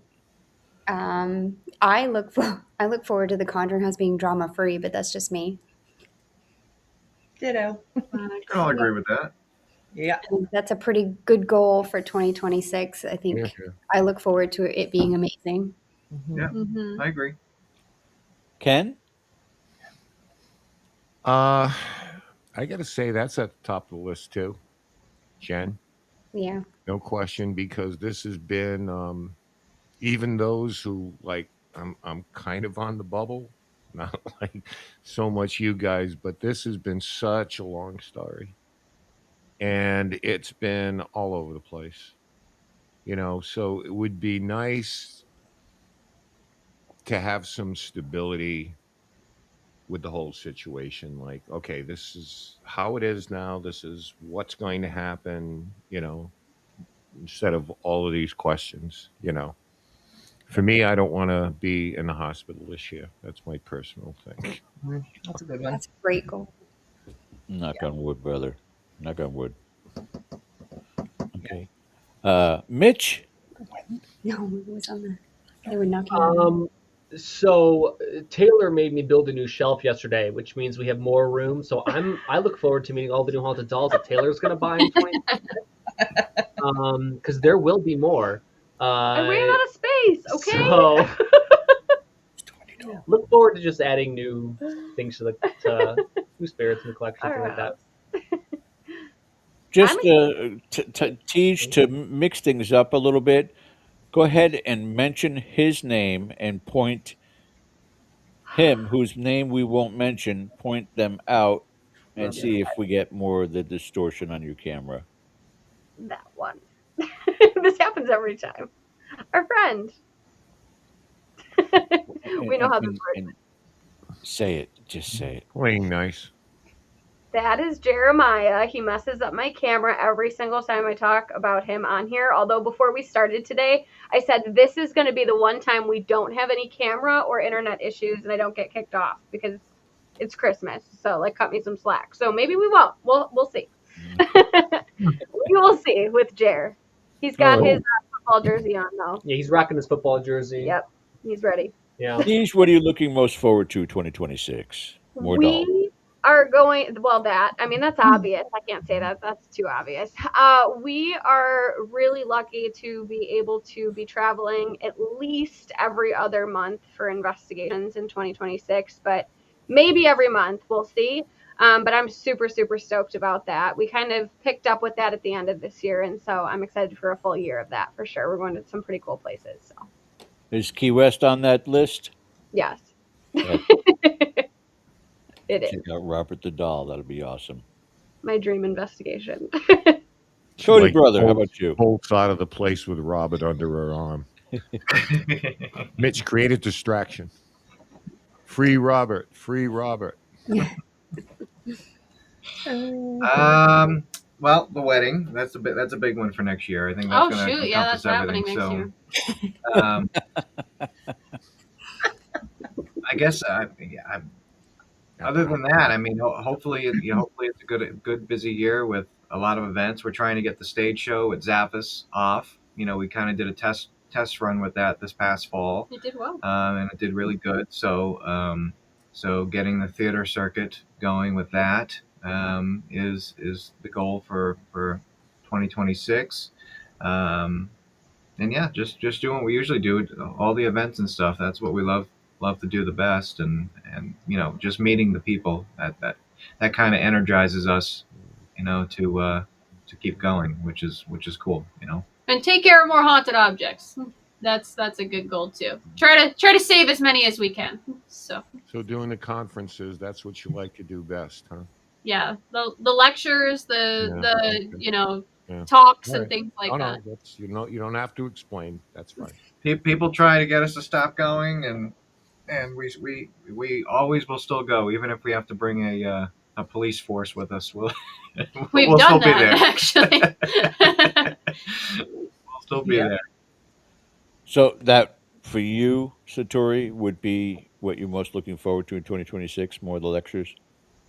[SPEAKER 8] I look forward to the Conjuring House being drama free, but that's just me.
[SPEAKER 4] Ditto.
[SPEAKER 10] I can all agree with that.
[SPEAKER 4] Yeah.
[SPEAKER 8] I think that's a pretty good goal for 2026. I think
[SPEAKER 3] Yeah.
[SPEAKER 8] I look forward to it being amazing.
[SPEAKER 10] Yeah,
[SPEAKER 5] Mm-hmm.
[SPEAKER 10] I agree.
[SPEAKER 2] Ken?
[SPEAKER 3] I got to say that's at the top of the list too, Jen.
[SPEAKER 8] Yeah.
[SPEAKER 3] No question, because this has been even those who like I'm kind of on the bubble, not like so much you guys, but this has been such a long story, and it's been all over the place. So it would be nice to have some stability with the whole situation. Like, okay, this is how it is now. This is what's going to happen. Instead of all of these questions. For me, I don't want to be in the hospital this year. That's my personal thing.
[SPEAKER 4] That's a good one.
[SPEAKER 8] That's a great goal.
[SPEAKER 2] Knock on wood, brother. Knock on wood. Okay. Mitch?
[SPEAKER 8] No, it was on the. They were knocking on.
[SPEAKER 6] So Taylor made me build a new shelf yesterday, which means we have more room. So I look forward to meeting all the new haunted dolls that Taylor's going to buy in 20. Because there will be more.
[SPEAKER 9] I ran out of space. Okay.
[SPEAKER 6] So look forward to just adding new things to new spirits in the collection,
[SPEAKER 9] Our
[SPEAKER 6] something like that.
[SPEAKER 9] house.
[SPEAKER 2] Just
[SPEAKER 9] I'm
[SPEAKER 2] teach to mix things up a little bit. Go ahead and mention his name and point him, whose name we won't mention, point them out and see if we get more of the distortion on your camera.
[SPEAKER 9] that one. This happens every time. Our friend. We know how this works.
[SPEAKER 2] And say it. Just say it.
[SPEAKER 3] Playing nice.
[SPEAKER 9] That is Jeremiah. He messes up my camera every single time I talk about him on here. Although before we started today, I said this is going to be the one time we don't have any camera or internet issues and I don't get kicked off because it's Christmas. So like cut me some slack. So maybe we won't. We'll see. We will see with Jer. He's got his football jersey on though.
[SPEAKER 6] Yeah, he's rocking his football jersey.
[SPEAKER 9] Yep. He's ready.
[SPEAKER 6] Yeah.
[SPEAKER 2] These, what are you looking most forward to 2026? More dolls.
[SPEAKER 9] We are going, well, that's obvious. I can't say that. That's too obvious. We are really lucky to be able to be traveling at least every other month for investigations in 2026, but maybe every month. We'll see. But I'm super, super stoked about that. We kind of picked up with that at the end of this year, and so I'm excited for a full year of that for sure. We're going to some pretty cool places. So.
[SPEAKER 2] Is Key West on that list?
[SPEAKER 9] Yes.
[SPEAKER 2] Yeah.
[SPEAKER 9] It is.
[SPEAKER 2] Check out Robert the Doll. That'll be awesome.
[SPEAKER 9] My dream investigation.
[SPEAKER 2] Cody, brother, how about you?
[SPEAKER 3] Bolts out of the place with Robert under her arm. Mitch, create a distraction. Free Robert. Free Robert.
[SPEAKER 10] Well, the wedding. That's a big one for next year. I think that's
[SPEAKER 5] Oh
[SPEAKER 10] going to
[SPEAKER 5] shoot, yeah,
[SPEAKER 10] encompass
[SPEAKER 5] that's happening
[SPEAKER 10] everything.
[SPEAKER 5] next year.
[SPEAKER 10] Um, I guess other than that, I mean, hopefully it's a good busy year with a lot of events. We're trying to get the stage show at Zappos off. We kind of did a test run with that this past fall.
[SPEAKER 5] You did well.
[SPEAKER 10] And it did really good. So getting the theater circuit going with that is the goal for 2026. And yeah, just doing what we usually do, all the events and stuff. That's what we love to do the best, and just meeting the people that kind of energizes us, to keep going, which is cool.
[SPEAKER 5] And take care of more haunted objects. That's a good goal too. Try to save as many as we can. So
[SPEAKER 3] doing the conferences, that's what you like to do best, huh?
[SPEAKER 5] yeah, the lectures,
[SPEAKER 3] Yeah.
[SPEAKER 5] talks
[SPEAKER 3] All
[SPEAKER 5] and
[SPEAKER 3] right.
[SPEAKER 5] things like
[SPEAKER 3] No,
[SPEAKER 5] that.
[SPEAKER 3] that's you don't have to explain. That's fine.
[SPEAKER 10] People try to get us to stop going, and and we always will still go, even if we have to bring a police force with us.
[SPEAKER 5] We've
[SPEAKER 10] we'll
[SPEAKER 5] done
[SPEAKER 10] still be
[SPEAKER 5] that
[SPEAKER 10] there.
[SPEAKER 5] actually.
[SPEAKER 10] We'll still be
[SPEAKER 4] Yeah.
[SPEAKER 10] there.
[SPEAKER 2] So that for you, Satori, would be what you're most looking forward to in 2026, more of the lectures?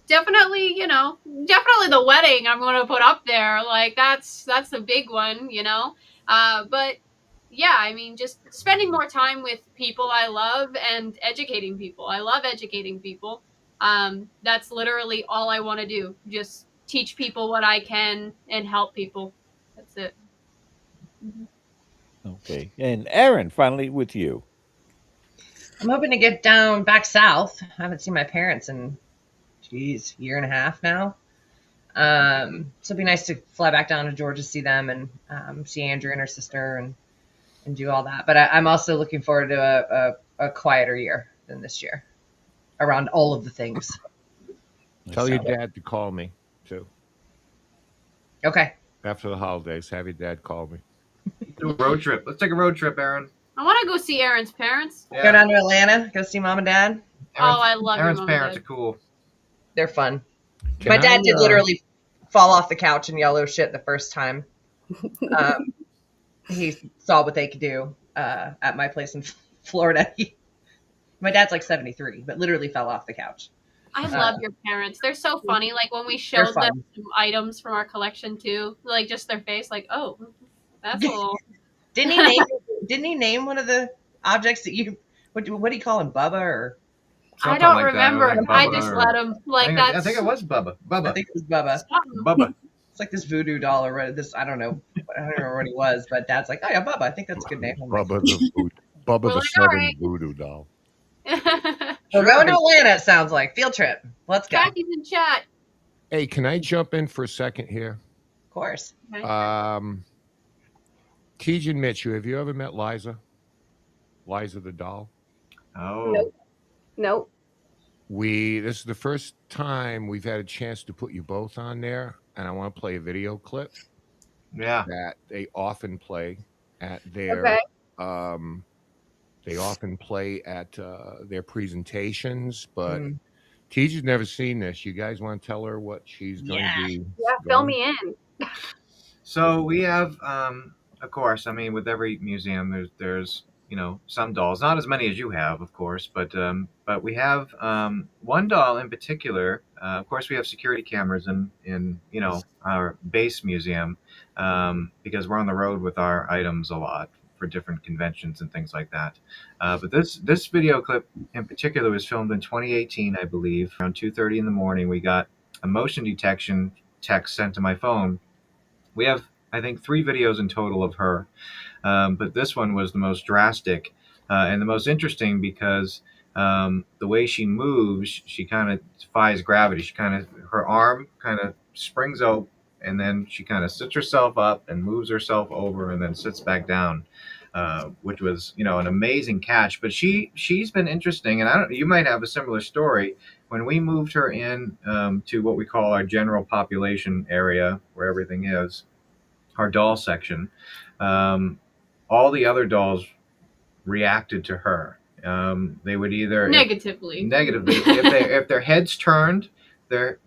[SPEAKER 5] Definitely, definitely the wedding I'm going to put up there. Like that's the big one, but yeah, I mean, just spending more time with people I love and educating people. I love educating people. That's literally all I want to do. Just teach people what I can and help people. That's it.
[SPEAKER 2] Okay. And Aaron, finally with you.
[SPEAKER 4] I'm hoping to get down back south. I haven't seen my parents in, geez, year and a half now. So it'd be nice to fly back down to Georgia, see them, and see Andrew and her sister, and do all that. But I'm also looking forward to a quieter year than this year around all of the things.
[SPEAKER 3] Tell your dad to call me too.
[SPEAKER 4] Okay.
[SPEAKER 3] After the holidays, have your dad call me.
[SPEAKER 10] Do a road trip. Let's take a road trip, Aaron.
[SPEAKER 5] I want to go see Aaron's parents.
[SPEAKER 10] Yeah.
[SPEAKER 4] Go down to Atlanta, go see mom and dad.
[SPEAKER 5] I love
[SPEAKER 10] Aaron's
[SPEAKER 5] your mom and
[SPEAKER 10] parents
[SPEAKER 5] dad.
[SPEAKER 10] are cool.
[SPEAKER 4] They're fun.
[SPEAKER 3] Can
[SPEAKER 4] My dad
[SPEAKER 3] I,
[SPEAKER 4] did literally fall off the couch and yell, "Oh shit," the first time. He saw what they could do at my place in Florida. My dad's like 73, but literally fell off the couch.
[SPEAKER 5] I love your parents. They're so funny. Like when we showed them some items from our collection too, like just their face, like, oh, that's a little.
[SPEAKER 4] Didn't he name one of the objects that you? What do you call him, Bubba or?
[SPEAKER 5] I don't
[SPEAKER 10] like
[SPEAKER 5] remember.
[SPEAKER 10] Like
[SPEAKER 5] I just let him. Like
[SPEAKER 10] I think it was Bubba.
[SPEAKER 4] I think it was Bubba.
[SPEAKER 10] Bubba.
[SPEAKER 4] It's like this voodoo doll or this. I don't know. I don't remember what he was, but Dad's like, oh yeah, Bubba. I think that's a good name.
[SPEAKER 3] Bubba the
[SPEAKER 5] like,
[SPEAKER 3] Southern
[SPEAKER 5] alright.
[SPEAKER 3] Voodoo Doll.
[SPEAKER 4] We're going to Atlanta. It sounds like field trip. Let's go.
[SPEAKER 5] Jackie's in chat.
[SPEAKER 3] Hey, can I jump in for a second here?
[SPEAKER 4] Of course.
[SPEAKER 5] Okay.
[SPEAKER 3] Teej and Mitch, have you ever met Liza? Liza the doll?
[SPEAKER 10] Oh.
[SPEAKER 9] Nope.
[SPEAKER 3] This is the first time we've had a chance to put you both on there, and I want to play a video clip
[SPEAKER 10] Yeah.
[SPEAKER 3] that they often play at their
[SPEAKER 9] Okay.
[SPEAKER 3] they often play at their presentations, but
[SPEAKER 4] Mm.
[SPEAKER 3] Teej has never seen this. You guys want to tell her what she's going to be?
[SPEAKER 9] Yeah, fill me in.
[SPEAKER 10] So we have, of course, I mean, with every museum, there's some dolls, not as many as you have, of course, but we have one doll in particular. Of course, we have security cameras in our base museum because we're on the road with our items a lot for different conventions and things like that. But this video clip in particular was filmed in 2018, I believe. Around 2:30 in the morning, we got a motion detection text sent to my phone. We have, I think, 3 videos in total of her, but this one was the most drastic and the most interesting because the way she moves, she kind of defies gravity. Her arm kind of springs out, and then she kind of sits herself up and moves herself over, and then sits back down, which was an amazing catch. But she's been interesting, and you might have a similar story. When we moved her in to what we call our general population area, where everything is, our doll section, all the other dolls reacted to her. They would either
[SPEAKER 5] negatively.
[SPEAKER 10] If their heads turned, their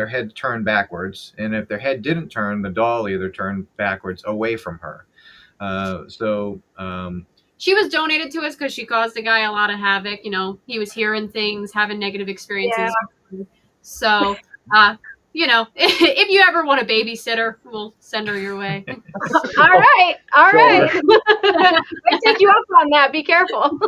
[SPEAKER 10] head turned backwards, and if their head didn't turn, the doll either turned backwards away from her.
[SPEAKER 5] She was donated to us because she caused the guy a lot of havoc. He was hearing things, having negative experiences. Yeah. So, if you ever want a babysitter, we'll send her your way.
[SPEAKER 9] All right. I take you up on that. Be careful.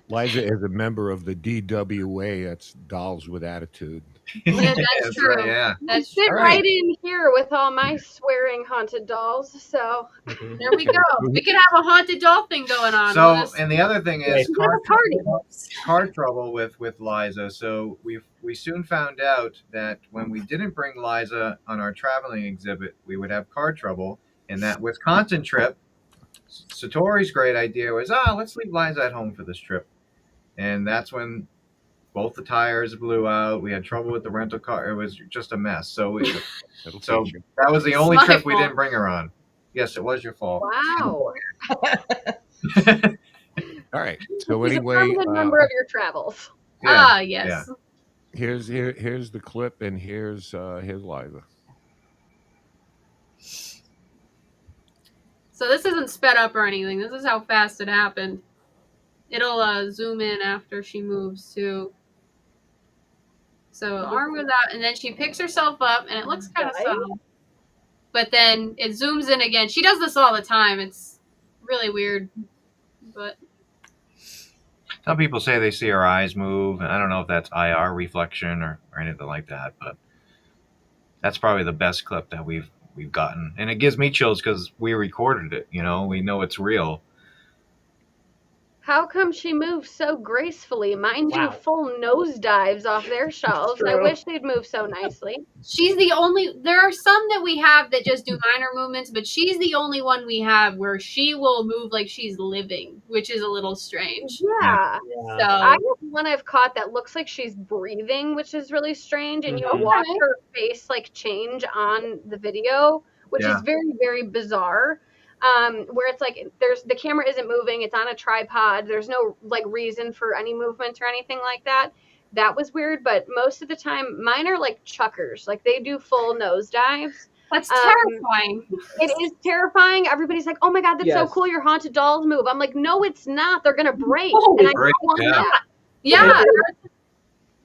[SPEAKER 3] Liza is a member of the DWA. That's Dolls with Attitude.
[SPEAKER 5] Yeah, that's true.
[SPEAKER 10] Right, yeah.
[SPEAKER 5] That's
[SPEAKER 9] Sit
[SPEAKER 5] true.
[SPEAKER 9] right in here with all my swearing haunted dolls. So
[SPEAKER 5] there we go. We could have a haunted doll thing going on.
[SPEAKER 10] So, and the other thing is
[SPEAKER 9] card
[SPEAKER 10] trouble with Liza. So we soon found out that when we didn't bring Liza on our traveling exhibit, we would have card trouble. And that Wisconsin trip, Satori's great idea was, let's leave Liza at home for this trip. And that's when both the tires blew out. We had trouble with the rental car. It was just a mess. So that was the only trip we didn't bring her on. Yes, it was your fault.
[SPEAKER 9] Wow.
[SPEAKER 3] All right. So
[SPEAKER 9] He's a
[SPEAKER 3] anyway,
[SPEAKER 9] permanent member of your travels.
[SPEAKER 5] Ah, yes.
[SPEAKER 3] here's the clip, and here's Liza.
[SPEAKER 5] So this isn't sped up or anything. This is how fast it happened. It'll zoom in after she moves too. So arm goes out, and then she picks herself up, and it looks kind of subtle. But then it zooms in again. She does this all the time. It's really weird. But
[SPEAKER 10] Some people say they see her eyes move, and I don't know if that's IR reflection or anything like that, but that's probably the best clip that we've gotten. And it gives me chills because we recorded it, you know, we know it's real.
[SPEAKER 9] How come she moves so gracefully? Mine do
[SPEAKER 6] Wow.
[SPEAKER 9] full nosedives off their shelves. I
[SPEAKER 6] true.
[SPEAKER 9] wish they'd move so nicely.
[SPEAKER 5] she's the only. There are some that we have that just do minor movements, but she's the only one we have where she will move like she's living, which is a little strange.
[SPEAKER 9] Yeah.
[SPEAKER 5] So
[SPEAKER 9] I have one I've caught that looks like she's breathing, which is really strange. And you watch her face like change on the video, which is very, very bizarre. Where it's like the camera isn't moving, it's on a tripod, there's no like reason for any movement or anything like that. That was weird, but most of the time mine are like chuckers, like they do full nosedives.
[SPEAKER 5] that's terrifying.
[SPEAKER 9] It is terrifying. Everybody's like, "Oh my god, that's so
[SPEAKER 6] Yes.
[SPEAKER 9] cool! Your haunted dolls move." I'm like, "No, it's not. They're gonna break."
[SPEAKER 5] Oh,
[SPEAKER 9] and I
[SPEAKER 10] break,
[SPEAKER 9] don't want
[SPEAKER 10] yeah.
[SPEAKER 9] that.
[SPEAKER 5] Yeah.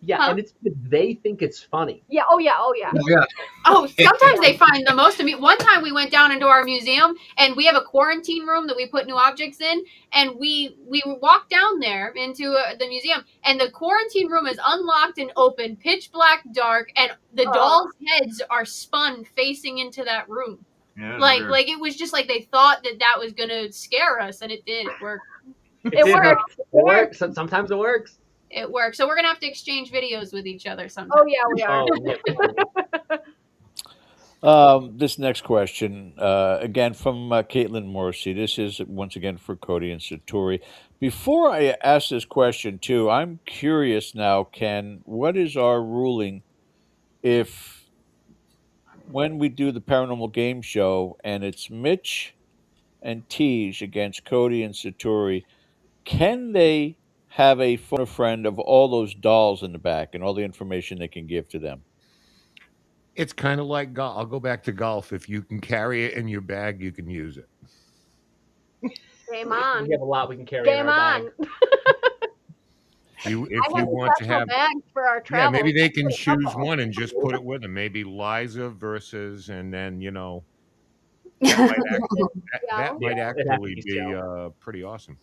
[SPEAKER 6] Yeah,
[SPEAKER 5] Huh.
[SPEAKER 6] and it's they think it's funny.
[SPEAKER 9] Yeah. Oh yeah. Oh yeah.
[SPEAKER 10] Yeah.
[SPEAKER 5] Oh, sometimes they find the most. One time we went down into our museum, and we have a quarantine room that we put new objects in, and we walked down there into the museum, and the quarantine room is unlocked and open, pitch black, dark, and the dolls' heads are spun facing into that room.
[SPEAKER 10] Yeah,
[SPEAKER 5] Like it was just like they thought that was gonna scare us, and it did. It worked.
[SPEAKER 9] It worked.
[SPEAKER 6] It works. Sometimes it works.
[SPEAKER 5] It worked. So we're gonna have to exchange videos with each other sometime.
[SPEAKER 9] Oh yeah, we are.
[SPEAKER 2] This next question, again from Caitlin Morrissey. This is once again for Cody and Satori. Before I ask this question, too, I'm curious now, Ken, what is our ruling if when we do the paranormal game show and it's Mitch and Teej against Cody and Satori, can they have a phone a friend of all those dolls in the back and all the information they can give to them?
[SPEAKER 3] It's kind of like golf. I'll go back to golf. If you can carry it in your bag, you can use it.
[SPEAKER 9] Game on.
[SPEAKER 6] We have a lot we can carry
[SPEAKER 9] Game
[SPEAKER 6] in our
[SPEAKER 9] on.
[SPEAKER 6] bag.
[SPEAKER 3] If you
[SPEAKER 9] I have
[SPEAKER 3] want to
[SPEAKER 9] special
[SPEAKER 3] have,
[SPEAKER 9] bags for our
[SPEAKER 3] yeah,
[SPEAKER 9] travel.
[SPEAKER 3] maybe they can choose one and just put it with them. Maybe Liza versus, and then that might that might actually be pretty awesome.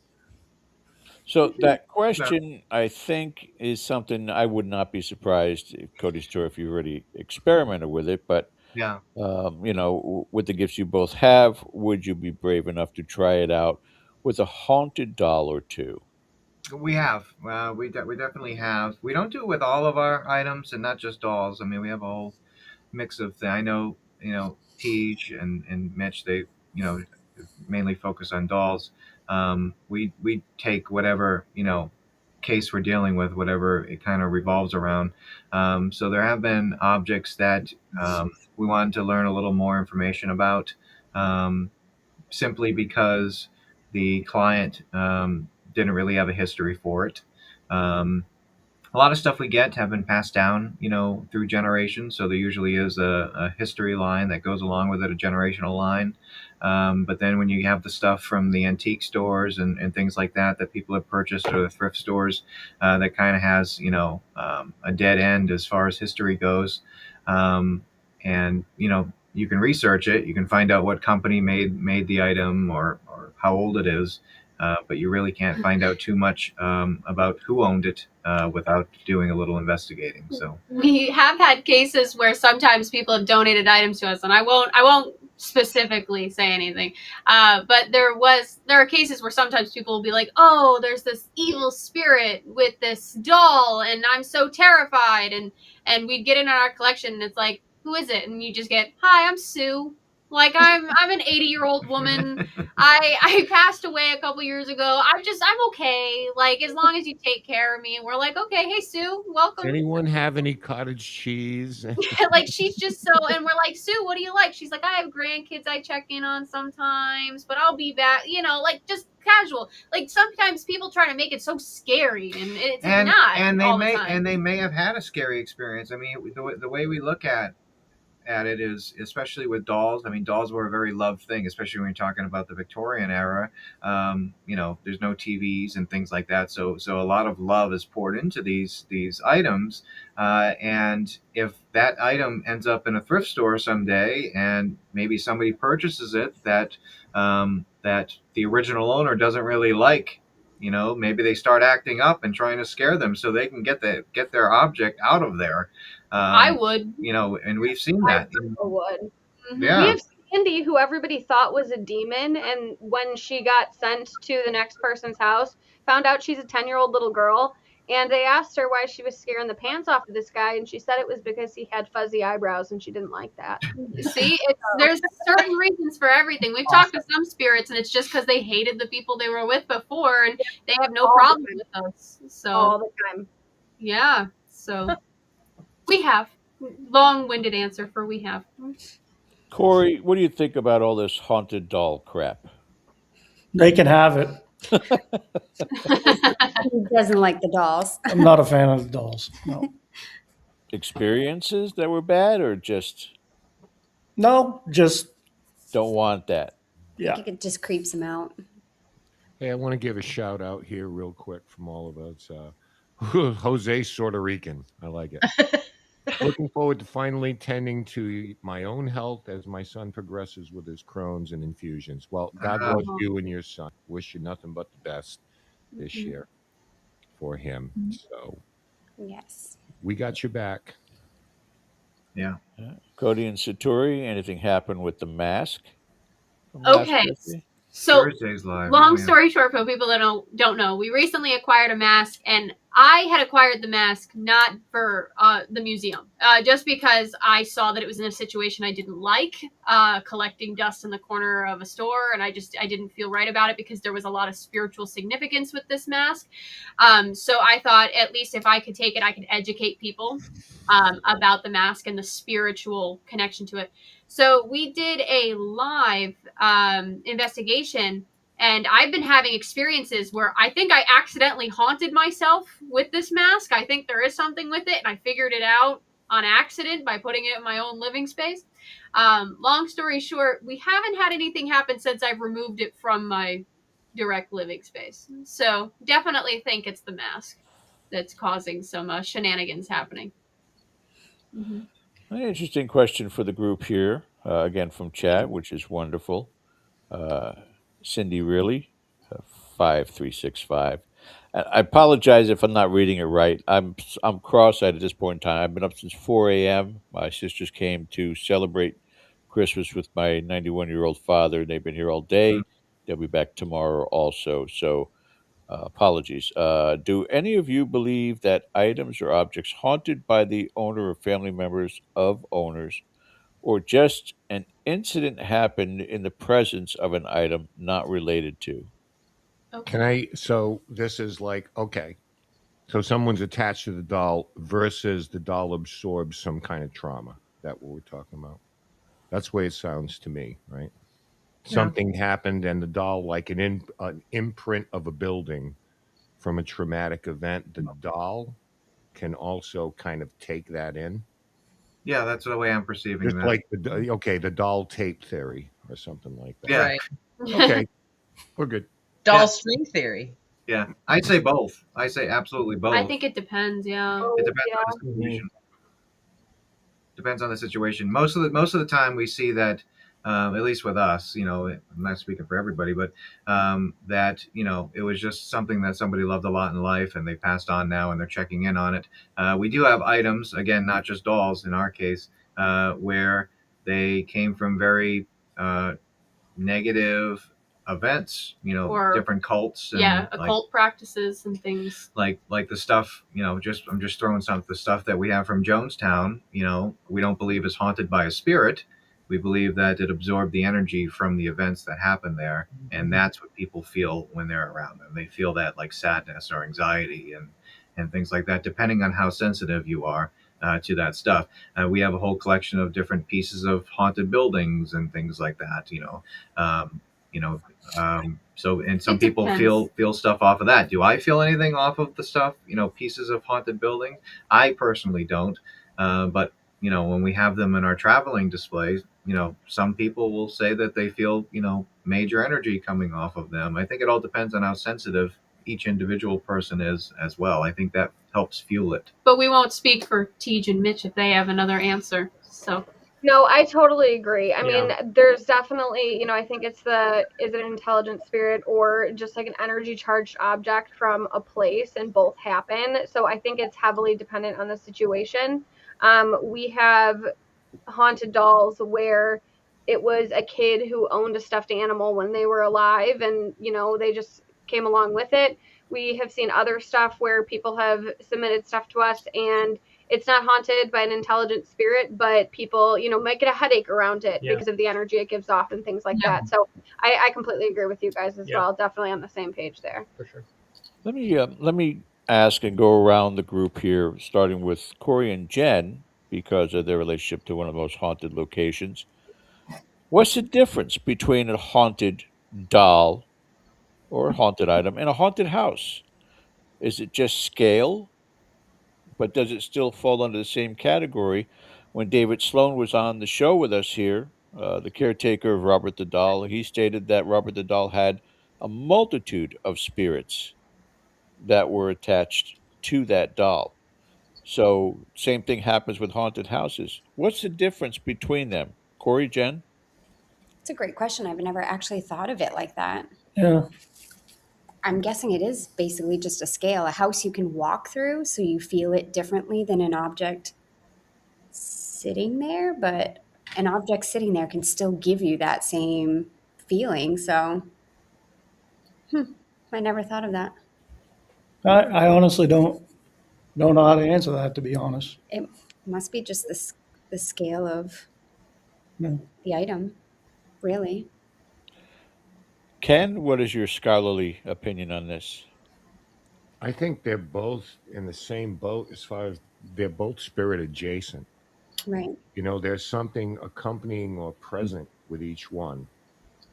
[SPEAKER 2] So that question, I think, is something I would not be surprised if Cody's tour if you already experimented with it. But
[SPEAKER 10] Yeah.
[SPEAKER 2] with the gifts you both have, would you be brave enough to try it out with a haunted doll or two?
[SPEAKER 10] We have. We definitely have. We don't do it with all of our items, and not just dolls. I mean, we have a whole mix of things. I know, Teej and Mitch, they, mainly focus on dolls. We take whatever, case we're dealing with, whatever it kind of revolves around. So there have been objects that we wanted to learn a little more information about, simply because the client didn't really have a history for it. A lot of stuff we get have been passed down, through generations. So there usually is a history line that goes along with it, a generational line. But then when you have the stuff from the antique stores and things like that people have purchased, or the thrift stores, that kind of has, a dead end as far as history goes. And, you can research it. You can find out what company made the item or how old it is. But you really can't find out too much about who owned it without doing a little investigating. So
[SPEAKER 5] we have had cases where sometimes people have donated items to us, and I won't specifically say anything, but there are cases where sometimes people will be like, "Oh, there's this evil spirit with this doll, and I'm so terrified," and we'd get it in our collection, and it's like, "Who is it?" And you just get, "Hi, I'm Sue." Like I'm an 80-year-old woman. I passed away a couple years ago. I'm okay. Like as long as you take care of me. And we're like, okay, hey Sue, welcome.
[SPEAKER 3] Anyone have any cottage cheese?
[SPEAKER 5] Like she's just so, and we're like, Sue, what do you like? She's like, I have grandkids I check in on sometimes, but I'll be back. Like just casual. Like sometimes people try to make it so scary, and it's not.
[SPEAKER 10] And they may have had a scary experience. I mean, the way we look at it is, especially with dolls. I mean, dolls were a very loved thing, especially when you're talking about the Victorian era. There's no TVs and things like that, so a lot of love is poured into these items. And if that item ends up in a thrift store someday, and maybe somebody purchases it that that the original owner doesn't really like. Maybe they start acting up and trying to scare them so they can get their object out of there.
[SPEAKER 5] I would.
[SPEAKER 10] And we've seen that.
[SPEAKER 9] I would.
[SPEAKER 10] Yeah.
[SPEAKER 9] We have Sandy, who everybody thought was a demon, and when she got sent to the next person's house, found out she's a 10-year-old little girl, and they asked her why she was scaring the pants off of this guy, and she said it was because he had fuzzy eyebrows, and she didn't like that.
[SPEAKER 5] See, there's certain reasons for everything. We've talked to some spirits, and it's just because they hated the people they were with before, and they have no problem with us. So
[SPEAKER 9] all the time.
[SPEAKER 5] Yeah. So we have long-winded answer for we have.
[SPEAKER 2] Corey, what do you think about all this haunted doll crap?
[SPEAKER 7] They can have it.
[SPEAKER 8] Who doesn't like the dolls?
[SPEAKER 7] I'm not a fan of the dolls. No.
[SPEAKER 2] Experiences that were bad, or just
[SPEAKER 7] No, just
[SPEAKER 2] don't want that?
[SPEAKER 8] I
[SPEAKER 7] yeah.
[SPEAKER 8] think it just creeps them out.
[SPEAKER 3] Hey, I want to give a shout out here real quick from all of us. Jose Puerto Rican. I like it. Looking forward to finally tending to my own health as my son progresses with his Crohn's and infusions. Well, God bless you and your son. Wish you nothing but the best this year for him. So
[SPEAKER 8] Yes.
[SPEAKER 3] we got your back.
[SPEAKER 10] Yeah.
[SPEAKER 2] Cody and Saturi, anything happen with the mask? from last
[SPEAKER 5] Okay.
[SPEAKER 2] Thursday?
[SPEAKER 5] So
[SPEAKER 10] Thursday's live.
[SPEAKER 5] long
[SPEAKER 10] Oh, yeah.
[SPEAKER 5] story short, for people that don't know, we recently acquired a mask, and I had acquired the mask not for the museum, just because I saw that it was in a situation I didn't like, collecting dust in the corner of a store, and I didn't feel right about it because there was a lot of spiritual significance with this mask. So I thought at least if I could take it, I could educate people about the mask and the spiritual connection to it. So we did a live investigation, and I've been having experiences where I think I accidentally haunted myself with this mask. I think there is something with it, and I figured it out on accident by putting it in my own living space. Long story short, we haven't had anything happen since I've removed it from my direct living space. So definitely think it's the mask that's causing some shenanigans happening.
[SPEAKER 2] An interesting question for the group here, again from chat, which is wonderful. Cindy Really, 5365. I apologize if I'm not reading it right. I'm cross-eyed at this point in time. I've been up since 4 a.m. My sisters came to celebrate Christmas with my 91-year-old father. They've been here all day. They'll be back tomorrow also. So apologies. Do any of you believe that items or objects haunted by the owner or family members of owners, or just an incident happened in the presence of an item not related to?
[SPEAKER 3] So this is like, okay. So someone's attached to the doll versus the doll absorbs some kind of trauma. That what we're talking about? That's the way it sounds to me, right? Something happened and the doll, like an imprint of a building from a traumatic event, the doll can also kind of take that in.
[SPEAKER 10] Yeah, that's the way I'm perceiving
[SPEAKER 3] Just
[SPEAKER 10] that.
[SPEAKER 3] like the doll tape theory or something like that.
[SPEAKER 10] Yeah.
[SPEAKER 4] Right.
[SPEAKER 3] Okay, we're good.
[SPEAKER 4] Doll
[SPEAKER 10] Yeah.
[SPEAKER 4] string theory.
[SPEAKER 10] Yeah, I'd say both. I say absolutely both.
[SPEAKER 5] I think it depends. Yeah.
[SPEAKER 10] It depends on the situation. Depends on the situation. Most of the time, we see that, at least with us, I'm not speaking for everybody, but that it was just something that somebody loved a lot in life, and they passed on now, and they're checking in on it. We do have items, again, not just dolls in our case, where they came from very negative events,
[SPEAKER 5] Or-
[SPEAKER 10] different cults, and
[SPEAKER 5] Yeah, occult practices and things.
[SPEAKER 10] like the stuff, I'm just throwing the stuff that we have from Jonestown, we don't believe is haunted by a spirit. We believe that it absorbed the energy from the events that happen there, and that's what people feel when they're around them. They feel that like sadness or anxiety and things like that, depending on how sensitive you are to that stuff. We have a whole collection of different pieces of haunted buildings and things like that. Um, you know, so and some
[SPEAKER 5] It
[SPEAKER 10] people
[SPEAKER 5] depends.
[SPEAKER 10] feel stuff off of that. Do I feel anything off of the stuff? Pieces of haunted buildings. I personally don't. But when we have them in our traveling displays, some people will say that they feel major energy coming off of them. I think it all depends on how sensitive each individual person is as well. I think that helps fuel it.
[SPEAKER 5] But we won't speak for Tej and Mitch if they have another answer. So
[SPEAKER 9] No, I totally agree. I mean,
[SPEAKER 6] Yeah.
[SPEAKER 9] there's definitely, I think is it an intelligent spirit or just like an energy charged object from a place, and both happen. So I think it's heavily dependent on the situation. We have haunted dolls where it was a kid who owned a stuffed animal when they were alive, and they just came along with it. We have seen other stuff where people have submitted stuff to us and it's not haunted by an intelligent spirit, but people might get a headache around it
[SPEAKER 6] Yeah.
[SPEAKER 9] because of the energy it gives off and things like
[SPEAKER 5] Yeah.
[SPEAKER 9] that. So I completely agree with you guys as
[SPEAKER 6] Yeah.
[SPEAKER 9] well. Definitely on the same page there.
[SPEAKER 6] For sure.
[SPEAKER 2] Let me ask and go around the group here, starting with Corey and Jen, because of their relationship to one of the most haunted locations. What's the difference between a haunted doll or a haunted item and a haunted house? Is it just scale, but does it still fall under the same category? When David Sloan was on the show with us here, the caretaker of Robert the Doll, he stated that Robert the Doll had a multitude of spirits that were attached to that doll. So, same thing happens with haunted houses. What's the difference between them? Corey, Jen?
[SPEAKER 8] It's a great question. I've never actually thought of it like that.
[SPEAKER 7] Yeah.
[SPEAKER 8] I'm guessing it is basically just a scale, a house you can walk through, so you feel it differently than an object sitting there, but an object sitting there can still give you that same feeling. So, I never thought of that.
[SPEAKER 7] I honestly don't know how to answer that, to be honest.
[SPEAKER 8] It must be just the scale of
[SPEAKER 7] Yeah.
[SPEAKER 8] the item, really.
[SPEAKER 2] Ken, what is your scholarly opinion on this?
[SPEAKER 3] I think they're both in the same boat as far as they're both spirit adjacent.
[SPEAKER 8] Right.
[SPEAKER 3] There's something accompanying or present with each one.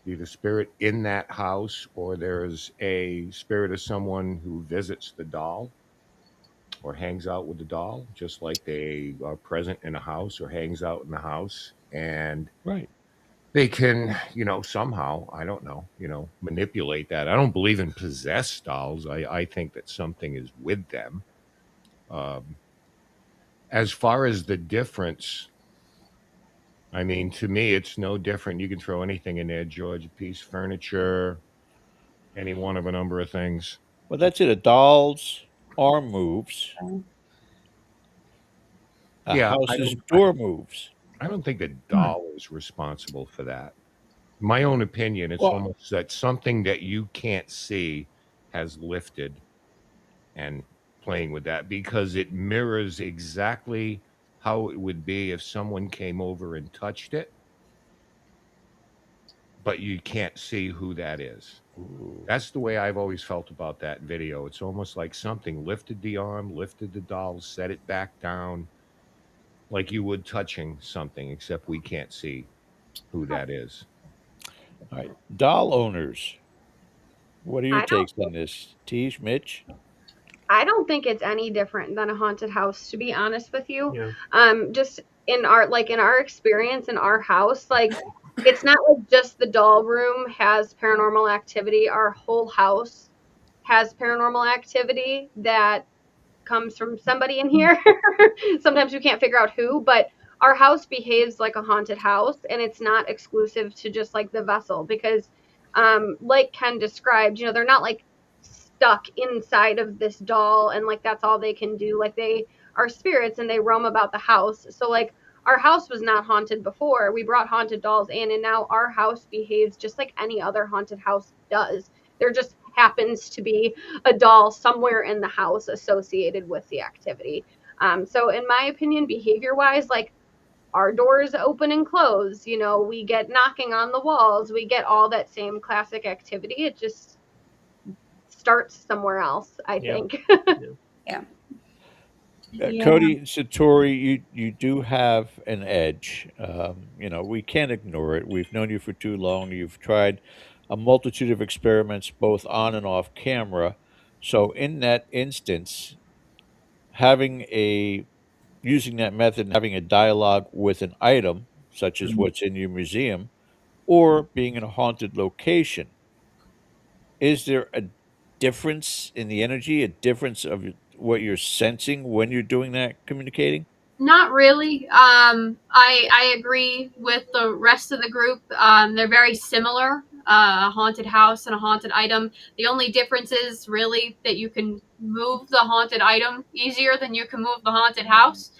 [SPEAKER 3] Either spirit in that house or there's a spirit of someone who visits the doll or hangs out with the doll, just like they are present in a house or hangs out in the house. And
[SPEAKER 2] Right.
[SPEAKER 3] they can, somehow, I don't know, manipulate that. I don't believe in possessed dolls. I think that something is with them. Um, as far as the difference, I mean, to me, it's no different. You can throw anything in there, George, a piece of furniture, any one of a number of things.
[SPEAKER 2] Well, that's it. A doll's arm moves,
[SPEAKER 8] So,
[SPEAKER 2] a
[SPEAKER 3] Yeah,
[SPEAKER 2] house's door moves.
[SPEAKER 3] I don't think the
[SPEAKER 7] Right.
[SPEAKER 3] doll is responsible for that. My own opinion, it's
[SPEAKER 2] Well,
[SPEAKER 3] almost that something that you can't see has lifted and playing with that because it mirrors exactly how it would be if someone came over and touched it, but you can't see who that is.
[SPEAKER 2] ooh,
[SPEAKER 3] That's the way I've always felt about that video. It's almost like something lifted the arm, lifted the doll, set it back down, like you would touching something, except we can't see who that is.
[SPEAKER 2] all right. Doll owners, what are your
[SPEAKER 9] I don't
[SPEAKER 2] takes on this? Tej, Mitch?
[SPEAKER 9] I don't think it's any different than a haunted house, to be honest with you.
[SPEAKER 6] Yeah.
[SPEAKER 9] Just in our experience in our house, like it's not like just the doll room has paranormal activity. Our whole house has paranormal activity that comes from somebody in here. Sometimes we can't figure out who, but our house behaves like a haunted house, and it's not exclusive to just like the vessel because, like Ken described, they're not like stuck inside of this doll and like that's all they can do. Like they are spirits and they roam about the house. So like our house was not haunted before. We brought haunted dolls in, and now our house behaves just like any other haunted house does. There just happens to be a doll somewhere in the house associated with the activity. So in my opinion, behavior wise, like our doors open and close. You know, we get knocking on the walls. We get all that same classic activity. It just starts somewhere else, I
[SPEAKER 6] Yeah.
[SPEAKER 9] think.
[SPEAKER 8] Yeah.
[SPEAKER 4] Yeah.
[SPEAKER 2] Cody Satori, you do have an edge. We can't ignore it. We've known you for too long. You've tried a multitude of experiments, both on and off camera. So, in that instance, having a using that method and having a dialogue with an item, such as what's in your museum, or being in a haunted location, is there a difference in the energy, a difference of what you're sensing when you're doing that communicating?
[SPEAKER 5] Not really. I agree with the rest of the group. They're very similar. A haunted house and a haunted item. The only difference is really that you can move the haunted item easier than you can move the haunted house.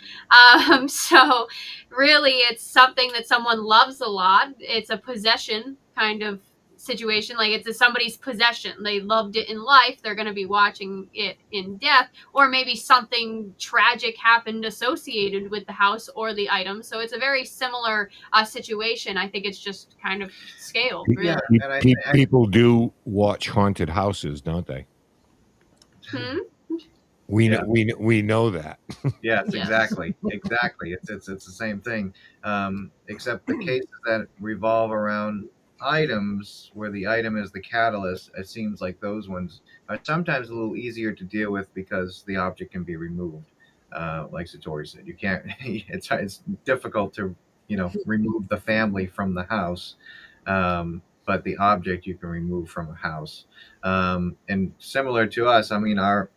[SPEAKER 5] So really, it's something that someone loves a lot. It's a possession kind of situation. Like it's somebody's possession. They loved it in life. They're going to be watching it in death, or maybe something tragic happened associated with the house or the item. So it's a very similar situation. I think it's just kind of scaled, really.
[SPEAKER 10] Yeah, and
[SPEAKER 3] People do watch haunted houses, don't they?
[SPEAKER 5] Hmm?
[SPEAKER 3] We
[SPEAKER 10] Yeah.
[SPEAKER 3] know, we know that.
[SPEAKER 10] Yes,
[SPEAKER 5] Yes.
[SPEAKER 10] exactly. It's the same thing, except the cases that revolve around items, where the item is the catalyst. It seems like those ones are sometimes a little easier to deal with because the object can be removed. Like Satori said, you can't. It's difficult to remove the family from the house, but the object you can remove from a house. And similar to us, I mean our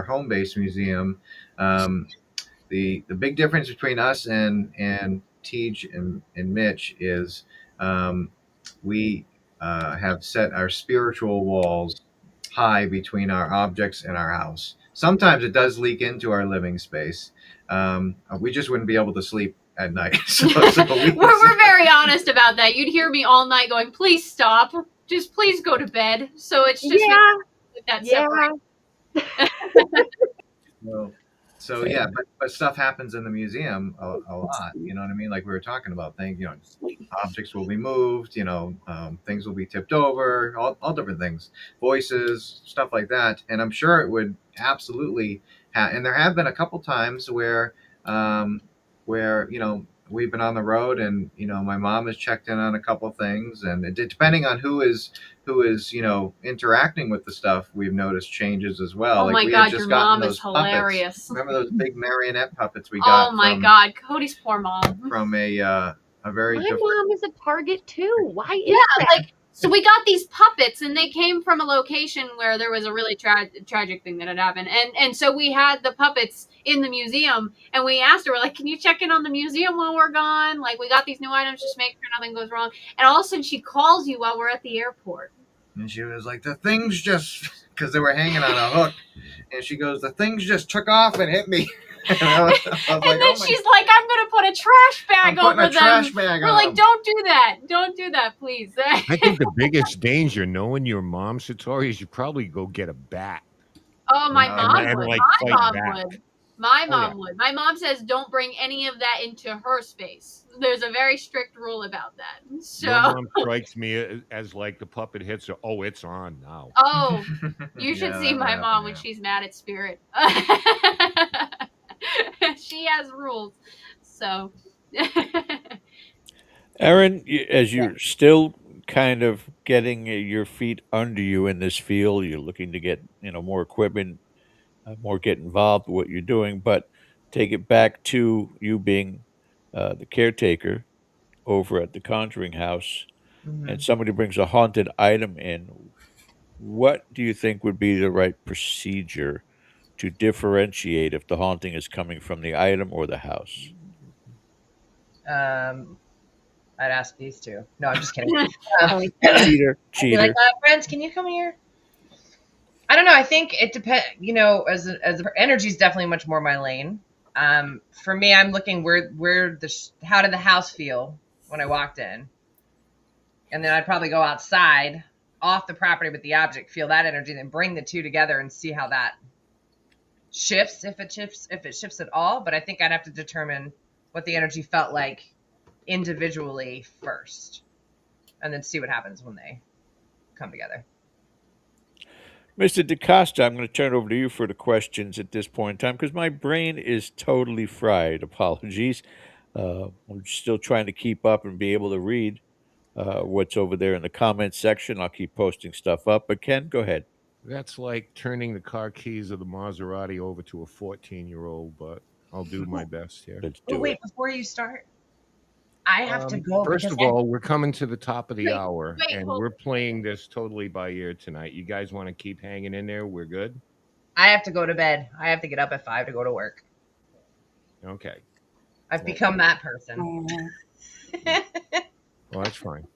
[SPEAKER 10] home base museum. Um, the big difference between us and Teej and Mitch is, we have set our spiritual walls high between our objects and our house. Sometimes it does leak into our living space. We just wouldn't be able to sleep at night.
[SPEAKER 5] We're very honest about that. You'd hear me all night going, please stop. Just please go to bed. So it's just
[SPEAKER 9] Yeah,
[SPEAKER 5] that
[SPEAKER 9] yeah.
[SPEAKER 5] separation.
[SPEAKER 10] So yeah, but stuff happens in the museum a lot. You know what I mean? Like we were talking about things. Objects will be moved. Things will be tipped over. All different things, voices, stuff like that. And I'm sure it would absolutely and there have been a couple times where we've been on the road, and my mom has checked in on a couple things, and depending on who is interacting with the stuff, we've noticed changes as well.
[SPEAKER 5] Oh
[SPEAKER 10] Like
[SPEAKER 5] my
[SPEAKER 10] we had
[SPEAKER 5] God,
[SPEAKER 10] just
[SPEAKER 5] your
[SPEAKER 10] gotten
[SPEAKER 5] mom
[SPEAKER 10] those
[SPEAKER 5] is hilarious.
[SPEAKER 10] puppets. Remember those big marionette puppets we
[SPEAKER 5] Oh
[SPEAKER 10] got
[SPEAKER 5] my God, Cody's poor mom.
[SPEAKER 10] from a very
[SPEAKER 9] My
[SPEAKER 10] different.
[SPEAKER 9] mom is a target too. Why is
[SPEAKER 5] Yeah,
[SPEAKER 9] that?
[SPEAKER 5] like so we got these puppets, and they came from a location where there was a really tragic thing that had happened, and so we had the puppets in the museum, and we asked her, we're like, can you check in on the museum while we're gone? Like, we got these new items, just make sure nothing goes wrong. And all of a sudden, she calls you while we're at the airport.
[SPEAKER 10] And she was like, the things just, because they were hanging on a hook, and she goes, the things just took off and hit me. And I was
[SPEAKER 5] And
[SPEAKER 10] like,
[SPEAKER 5] then
[SPEAKER 10] oh my
[SPEAKER 5] she's like, I'm gonna put a trash
[SPEAKER 10] I'm
[SPEAKER 5] bag
[SPEAKER 10] putting
[SPEAKER 5] over
[SPEAKER 10] a trash
[SPEAKER 5] them.
[SPEAKER 10] bag
[SPEAKER 5] We're
[SPEAKER 10] on
[SPEAKER 5] like,
[SPEAKER 10] them.
[SPEAKER 5] don't do that, please.
[SPEAKER 3] I think the biggest danger, knowing your mom, Satori, is you probably go get a bat.
[SPEAKER 5] Oh, my
[SPEAKER 10] And-
[SPEAKER 5] mom
[SPEAKER 3] and,
[SPEAKER 5] would.
[SPEAKER 3] like,
[SPEAKER 5] My
[SPEAKER 3] fight
[SPEAKER 5] mom
[SPEAKER 3] back.
[SPEAKER 5] would. My
[SPEAKER 3] Oh,
[SPEAKER 5] mom
[SPEAKER 3] yeah.
[SPEAKER 5] would. My mom says don't bring any of that into her space. There's a very strict rule about that. So,
[SPEAKER 3] Your mom strikes me as like the puppet hits her. Oh, it's on now.
[SPEAKER 5] oh, you should
[SPEAKER 10] Yeah,
[SPEAKER 5] see
[SPEAKER 10] that
[SPEAKER 5] my
[SPEAKER 10] would
[SPEAKER 5] mom
[SPEAKER 10] happen,
[SPEAKER 5] when
[SPEAKER 10] yeah.
[SPEAKER 5] she's mad at Spirit. She has rules. So,
[SPEAKER 2] Aaron, as you're still kind of getting your feet under you in this field, you're looking to get more equipment, more get involved with what you're doing, but take it back to you being the caretaker over at the Conjuring House, and somebody brings a haunted item in. What do you think would be the right procedure to differentiate if the haunting is coming from the item or the house?
[SPEAKER 4] I'd ask these two. No, I'm just kidding.
[SPEAKER 8] Oh,
[SPEAKER 4] I'd
[SPEAKER 2] Cheater,
[SPEAKER 4] be like,
[SPEAKER 2] cheater.
[SPEAKER 4] friends, can you come here? I don't know. I think it depends. As energy is definitely much more my lane. For me, I'm looking where how did the house feel when I walked in, and then I'd probably go outside off the property with the object, feel that energy, then bring the two together and see how that shifts, if it shifts at all. But I think I'd have to determine what the energy felt like individually first, and then see what happens when they come together.
[SPEAKER 2] Mr. DaCosta, I'm going to turn it over to you for the questions at this point in time because my brain is totally fried. Apologies. I'm still trying to keep up and be able to read what's over there in the comments section. I'll keep posting stuff up. But Ken, go ahead.
[SPEAKER 3] That's like turning the car keys of the Maserati over to a 14-year-old, but I'll do my best here.
[SPEAKER 2] Let's
[SPEAKER 4] But
[SPEAKER 2] do
[SPEAKER 4] wait,
[SPEAKER 2] it.
[SPEAKER 4] before you start, I have to go
[SPEAKER 3] First
[SPEAKER 4] because
[SPEAKER 3] of all, we're coming to the top of the
[SPEAKER 5] Wait,
[SPEAKER 3] hour,
[SPEAKER 5] wait,
[SPEAKER 3] and
[SPEAKER 5] hold
[SPEAKER 3] we're playing this totally by ear tonight. You guys want to keep hanging in there? We're good?
[SPEAKER 4] I have to go to bed. I have to get up at 5 to go to work.
[SPEAKER 3] Okay.
[SPEAKER 4] I've
[SPEAKER 3] Well-
[SPEAKER 4] become that person.
[SPEAKER 3] Well, that's fine.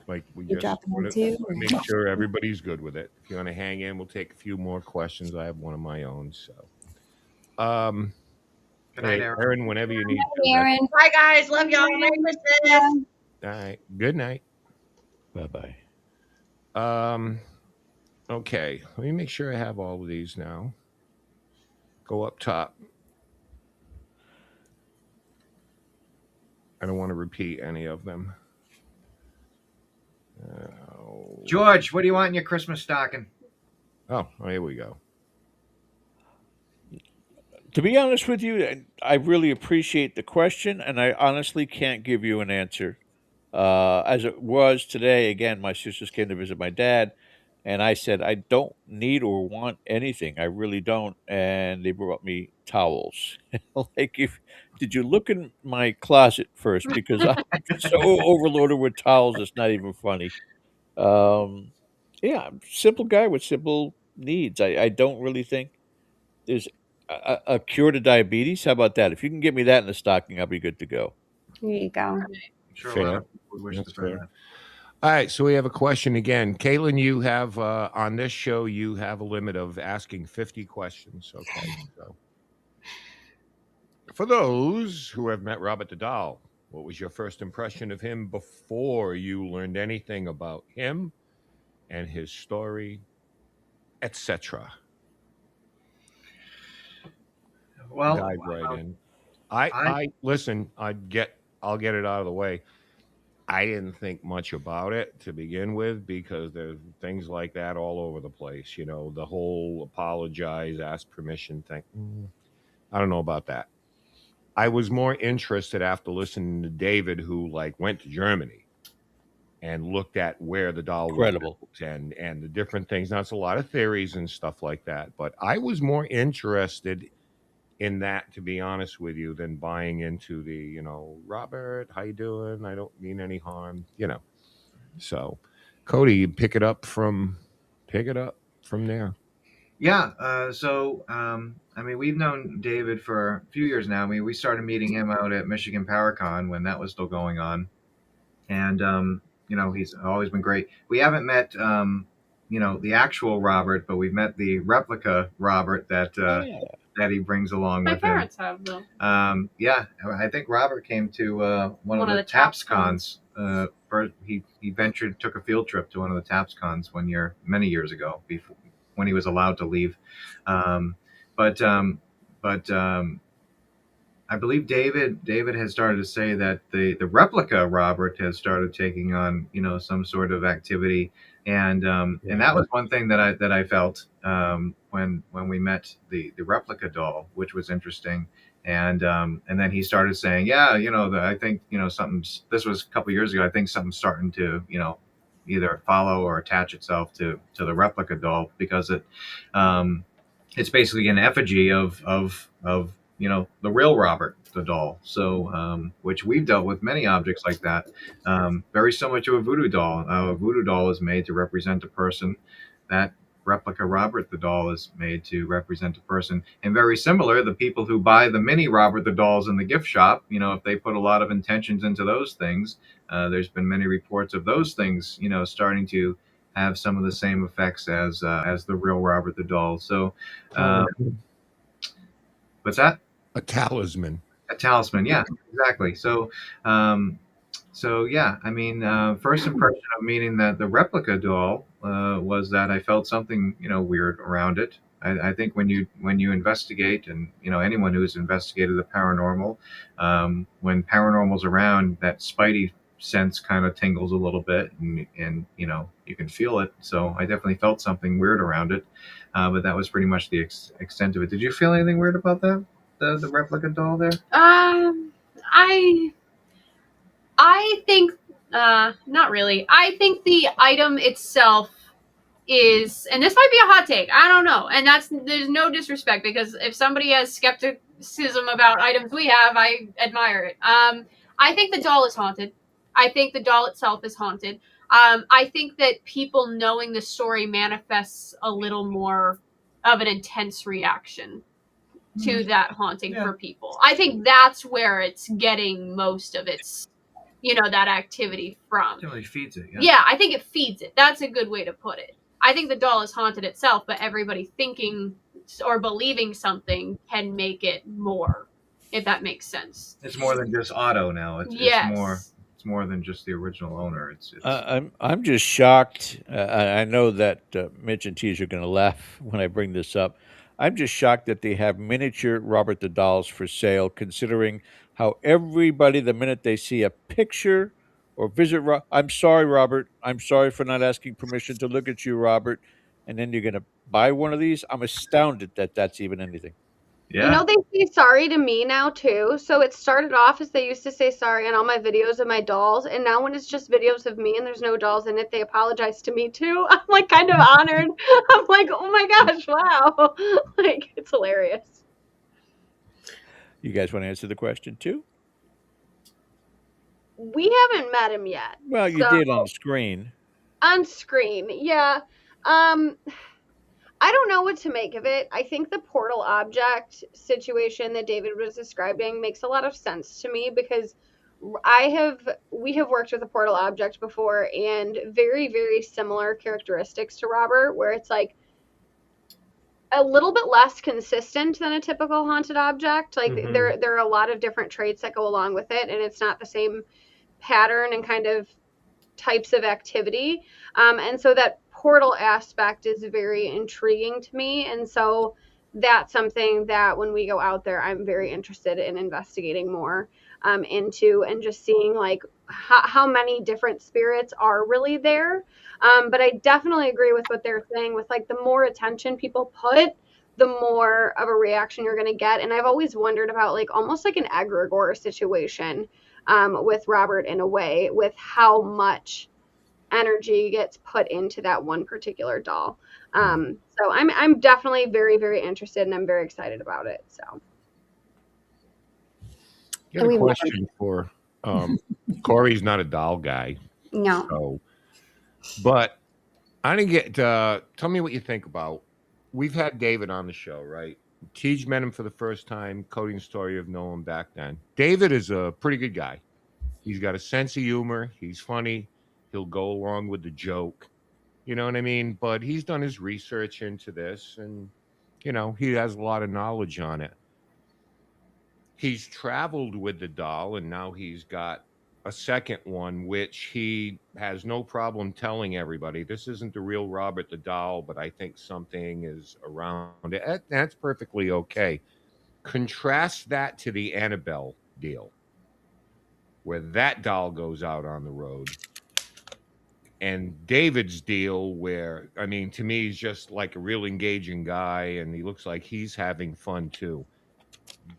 [SPEAKER 3] Like, we
[SPEAKER 8] You're
[SPEAKER 3] just
[SPEAKER 8] dropping
[SPEAKER 3] want
[SPEAKER 8] them
[SPEAKER 3] to
[SPEAKER 8] too?
[SPEAKER 3] make sure everybody's good with it. If you want to hang in, we'll take a few more questions. I have one of my own, so.
[SPEAKER 10] Good night,
[SPEAKER 3] Hey,
[SPEAKER 10] Aaron.
[SPEAKER 3] Aaron, whenever you need to.
[SPEAKER 8] Aaron.
[SPEAKER 4] Bye, guys. Love y'all. Merry Christmas.
[SPEAKER 3] All right. Good night.
[SPEAKER 2] Bye bye.
[SPEAKER 3] Okay. Let me make sure I have all of these now. Go up top. I don't want to repeat any of them.
[SPEAKER 10] George, what do you want in your Christmas stocking?
[SPEAKER 3] Oh, here we go.
[SPEAKER 2] To be honest with you, I really appreciate the question, and I honestly can't give you an answer. As it was today, again, my sisters came to visit my dad, and I said, I don't need or want anything. I really don't. And they brought me towels. Like, did you look in my closet first? Because I'm so overloaded with towels, it's not even funny. Um, yeah, I'm a simple guy with simple needs. I don't really think there's a cure to diabetes. How about that? If you can give me that in the stocking, I'll be good to go.
[SPEAKER 8] There you go.
[SPEAKER 10] I'm sure a lot
[SPEAKER 3] Fair.
[SPEAKER 10] of people would wish
[SPEAKER 3] That's
[SPEAKER 10] to say
[SPEAKER 3] fair.
[SPEAKER 10] that.
[SPEAKER 3] All right, so we have a question again. Caitlin, you have on this show, you have a limit of asking 50 questions. Okay. So for those who have met Robert the Doll, what was your first impression of him before you learned anything about him and his story, etc.?
[SPEAKER 10] Well,
[SPEAKER 3] Dive right in. I listen, I'll get it out of the way. I didn't think much about it to begin with because there's things like that all over the place. You know, the whole apologize, ask permission thing. I don't know about that. I was more interested after listening to David, who like went to Germany and looked at where the doll was
[SPEAKER 2] Incredible.
[SPEAKER 3] built and the different things. Now, it's a lot of theories and stuff like that, but I was more interested in that, to be honest with you, than buying into the, Robert, how you doing? I don't mean any harm, So, Cody, you pick it up from there.
[SPEAKER 10] Yeah. I mean, we've known David for a few years now. I mean, we started meeting him out at Michigan PowerCon when that was still going on. And, he's always been great. We haven't met, the actual Robert, but we've met the replica Robert that he brings along
[SPEAKER 5] My
[SPEAKER 10] with him.
[SPEAKER 5] parents have though.
[SPEAKER 10] Yeah, I think Robert came to one of the TAPS cons. He took a field trip to one of the TAPS cons many years ago, before when he was allowed to leave. But I believe David has started to say that the replica Robert has started taking on some sort of activity, and that was one thing that I felt when we met the replica doll, which was interesting. And then he started saying, yeah, I think something. This was a couple years ago. I think something's starting to either follow or attach itself to the replica doll because it's basically an effigy of the real Robert the doll. So which we've dealt with many objects like that, very similar to a voodoo doll. A voodoo doll is made to represent a person. That replica Robert the doll is made to represent a person. And very similar, the people who buy the mini Robert the dolls in the gift shop, if they put a lot of intentions into those things, there's been many reports of those things starting to have some of the same effects as the real Robert the doll. So what's that?
[SPEAKER 3] A talisman.
[SPEAKER 10] A talisman, yeah, exactly. So yeah, I mean, first impression of meeting the replica doll was that I felt something weird around it. I think when you investigate, and anyone who's investigated the paranormal, when paranormal's around, that spidey sense kind of tingles a little bit, and you can feel it. So I definitely felt something weird around it, but that was pretty much the extent of it. Did you feel anything weird about that? The replica doll there?
[SPEAKER 5] I think not really. I think the item itself is, and this might be a hot take, I don't know, and there's no disrespect, because if somebody has skepticism about items we have, I admire it. I think the doll is haunted. I think the doll itself is haunted. I think that people knowing the story manifests a little more of an intense reaction to that haunting for people. I think that's where it's getting most of its, that activity from.
[SPEAKER 10] It really feeds it.
[SPEAKER 5] Yeah, I think it feeds it. That's a good way to put it. I think the doll is haunted itself, but everybody thinking or believing something can make it more, if that makes sense.
[SPEAKER 10] It's more than just Otto now.
[SPEAKER 5] Yes.
[SPEAKER 10] It's more than just the original owner. It's
[SPEAKER 2] I'm just shocked. I know that Mitch and Teej are going to laugh when I bring this up. I'm just shocked that they have miniature Robert the Dolls for sale, considering how everybody, the minute they see a picture or visit, I'm sorry, Robert. I'm sorry for not asking permission to look at you, Robert. And then you're going to buy one of these. I'm astounded that that's even anything.
[SPEAKER 10] yeah.
[SPEAKER 9] They say sorry to me now too. So it started off as they used to say sorry on all my videos of my dolls, and now when it's just videos of me and there's no dolls in it, they apologize to me too. I'm like kind of honored. I'm like, oh my gosh, wow. Like, it's hilarious.
[SPEAKER 2] You guys want to answer the question too?
[SPEAKER 9] We haven't met him yet.
[SPEAKER 2] Well, you did on the screen.
[SPEAKER 9] On screen, yeah. I don't know what to make of it. I think the portal object situation that David was describing makes a lot of sense to me, because we have worked with a portal object before, and very, very similar characteristics to Robert, where it's like a little bit less consistent than a typical haunted object. Like there are a lot of different traits that go along with it, and it's not the same pattern and kind of types of activity. And so that portal aspect is very intriguing to me. And so that's something that when we go out there, I'm very interested in investigating more into, and just seeing like how many different spirits are really there. But I definitely agree with what they're saying with like the more attention people put, the more of a reaction you're going to get. And I've always wondered about like almost like an egregore situation with Robert, in a way, with how much energy gets put into that one particular doll. So I'm definitely very, very interested, and I'm very excited about it. So
[SPEAKER 3] Got a question for Corey's not a doll guy.
[SPEAKER 8] No.
[SPEAKER 3] So, but I didn't get. Tell me what you think about. We've had David on the show, right? Teej met him for the first time. Cody and Story have known him back then. David is a pretty good guy. He's got a sense of humor. He's funny. He'll go along with the joke. You know what I mean? But he's done his research into this, and he has a lot of knowledge on it. He's traveled with the doll, and now he's got a second one, which he has no problem telling everybody this isn't the real Robert the doll, but I think something is around it. That's perfectly okay. Contrast that to the Annabelle deal, where that doll goes out on the road, and David's deal, where, I mean, to me, he's just like a real engaging guy, and he looks like he's having fun too.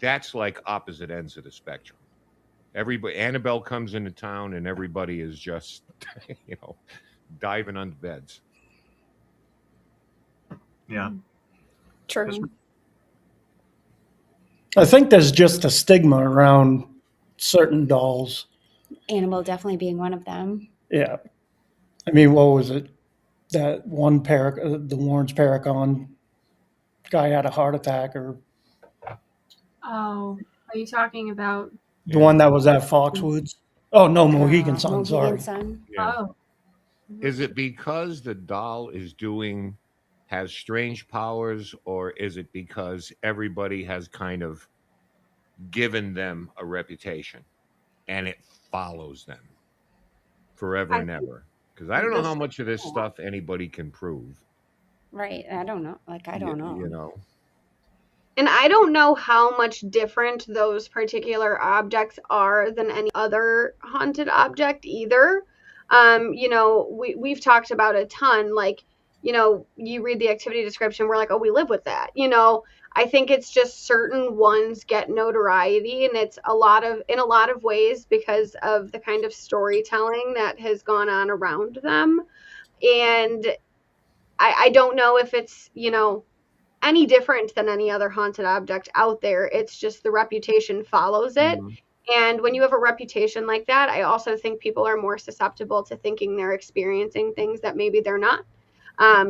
[SPEAKER 3] That's like opposite ends of the spectrum. Everybody, Annabelle comes into town, and everybody is just, diving under beds.
[SPEAKER 10] Yeah.
[SPEAKER 8] True.
[SPEAKER 7] I think there's just a stigma around certain dolls.
[SPEAKER 8] Annabelle definitely being one of them.
[SPEAKER 7] Yeah. I mean, what was it? That one the Lawrence Paracon guy had a heart attack, or
[SPEAKER 5] Oh, are you talking about?
[SPEAKER 7] the one that was at Foxwoods? Oh, no, Mohegan Sun, sorry.
[SPEAKER 8] Mohegan Sun.
[SPEAKER 3] Yeah.
[SPEAKER 5] Oh,
[SPEAKER 3] Is it because the doll has strange powers, or is it because everybody has kind of given them a reputation and it follows them forever and ever? Because I don't know how much of this stuff anybody can prove.
[SPEAKER 8] Right. I don't know. Like, I don't know.
[SPEAKER 3] You know.
[SPEAKER 9] And I don't know how much different those particular objects are than any other haunted object either. You know, we've talked about a ton, like, you know, you read the activity description, we're like, oh, we live with that. You know, I think it's just certain ones get notoriety, and it's in a lot of ways because of the kind of storytelling that has gone on around them. And I don't know if it's, you know, any different than any other haunted object out there. It's just the reputation follows it.
[SPEAKER 3] Mhm.
[SPEAKER 9] And when you have a reputation like that, I also think people are more susceptible to thinking they're experiencing things that maybe they're not.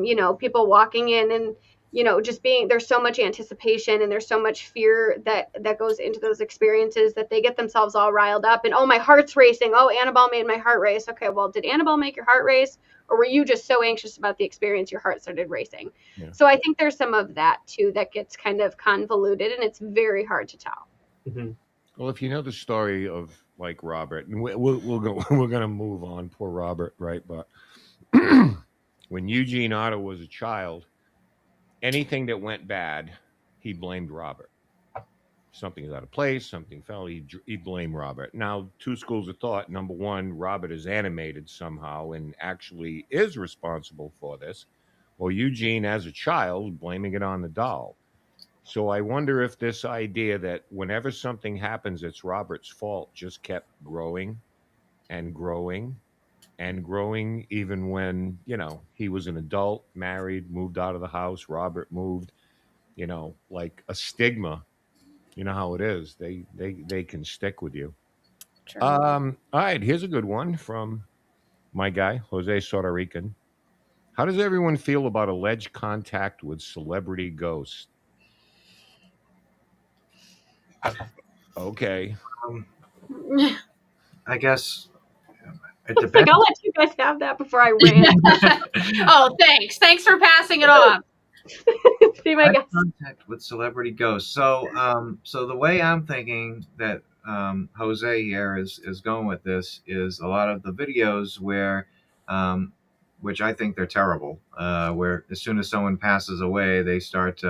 [SPEAKER 9] You know, people walking in and, you know, just being, there's so much anticipation and there's so much fear that goes into those experiences that they get themselves all riled up and, oh, my heart's racing. Oh, Annabelle made my heart race. Okay, well, did Annabelle make your heart race? Or were you just so anxious about the experience your heart started racing?
[SPEAKER 3] Yeah.
[SPEAKER 9] So I think there's some of that too that gets kind of convoluted, and it's very hard to tell.
[SPEAKER 6] Mhm.
[SPEAKER 3] Well, if you know the story of like Robert, and we'll go, we're going to move on. Poor Robert, right? But when Eugene Otto was a child, anything that went bad, he blamed Robert. Something's out of place, something fell, he blamed Robert. Now, two schools of thought. Number one, Robert is animated somehow and actually is responsible for this. Or Eugene, as a child, blaming it on the doll. So I wonder if this idea that whenever something happens, it's Robert's fault just kept growing and growing and growing, even when, you know, he was an adult, married, moved out of the house, Robert moved, you know, like a stigma. You know how it is. They can stick with you.
[SPEAKER 8] True.
[SPEAKER 3] All right, here's a good one from my guy, Jose Puerto Rican. How does everyone feel about alleged contact with celebrity ghosts? Okay.
[SPEAKER 10] Um, I guess it
[SPEAKER 9] It's like,
[SPEAKER 10] depends.
[SPEAKER 9] I'll let you guys have that before I rant.
[SPEAKER 5] Oh, thanks for passing it off.
[SPEAKER 9] Be my
[SPEAKER 10] Eye
[SPEAKER 9] guest.
[SPEAKER 10] contact with celebrity ghosts. So the way I'm thinking that Jose here is going with this is a lot of the videos where, um, which I think they're terrible, where as soon as someone passes away, they start,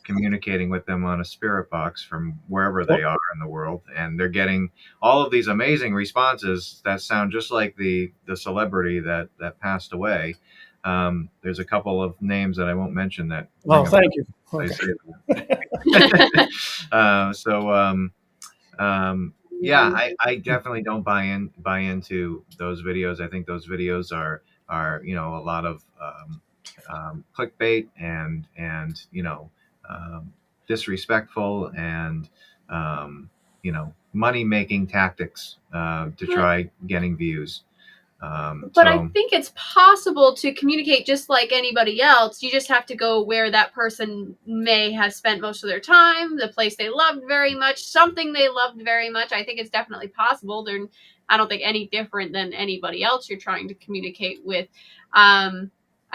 [SPEAKER 10] communicating with them on a spirit box from wherever they are in the world, and they're getting all of these amazing responses that sound just like the celebrity that passed away. There's a couple of names that I won't mention that
[SPEAKER 7] Oh,
[SPEAKER 10] ring a bell.
[SPEAKER 7] thank you.
[SPEAKER 10] I
[SPEAKER 7] Okay.
[SPEAKER 10] say that. Yeah, I definitely don't buy into those videos. I think those videos are a lot of clickbait and disrespectful and money making tactics to try getting views.
[SPEAKER 5] But I think it's possible to communicate just like anybody else. You just have to go where that person may have spent most of their time, the place they loved very much, something they loved very much. I think it's definitely possible. I don't think any different than anybody else you're trying to communicate with.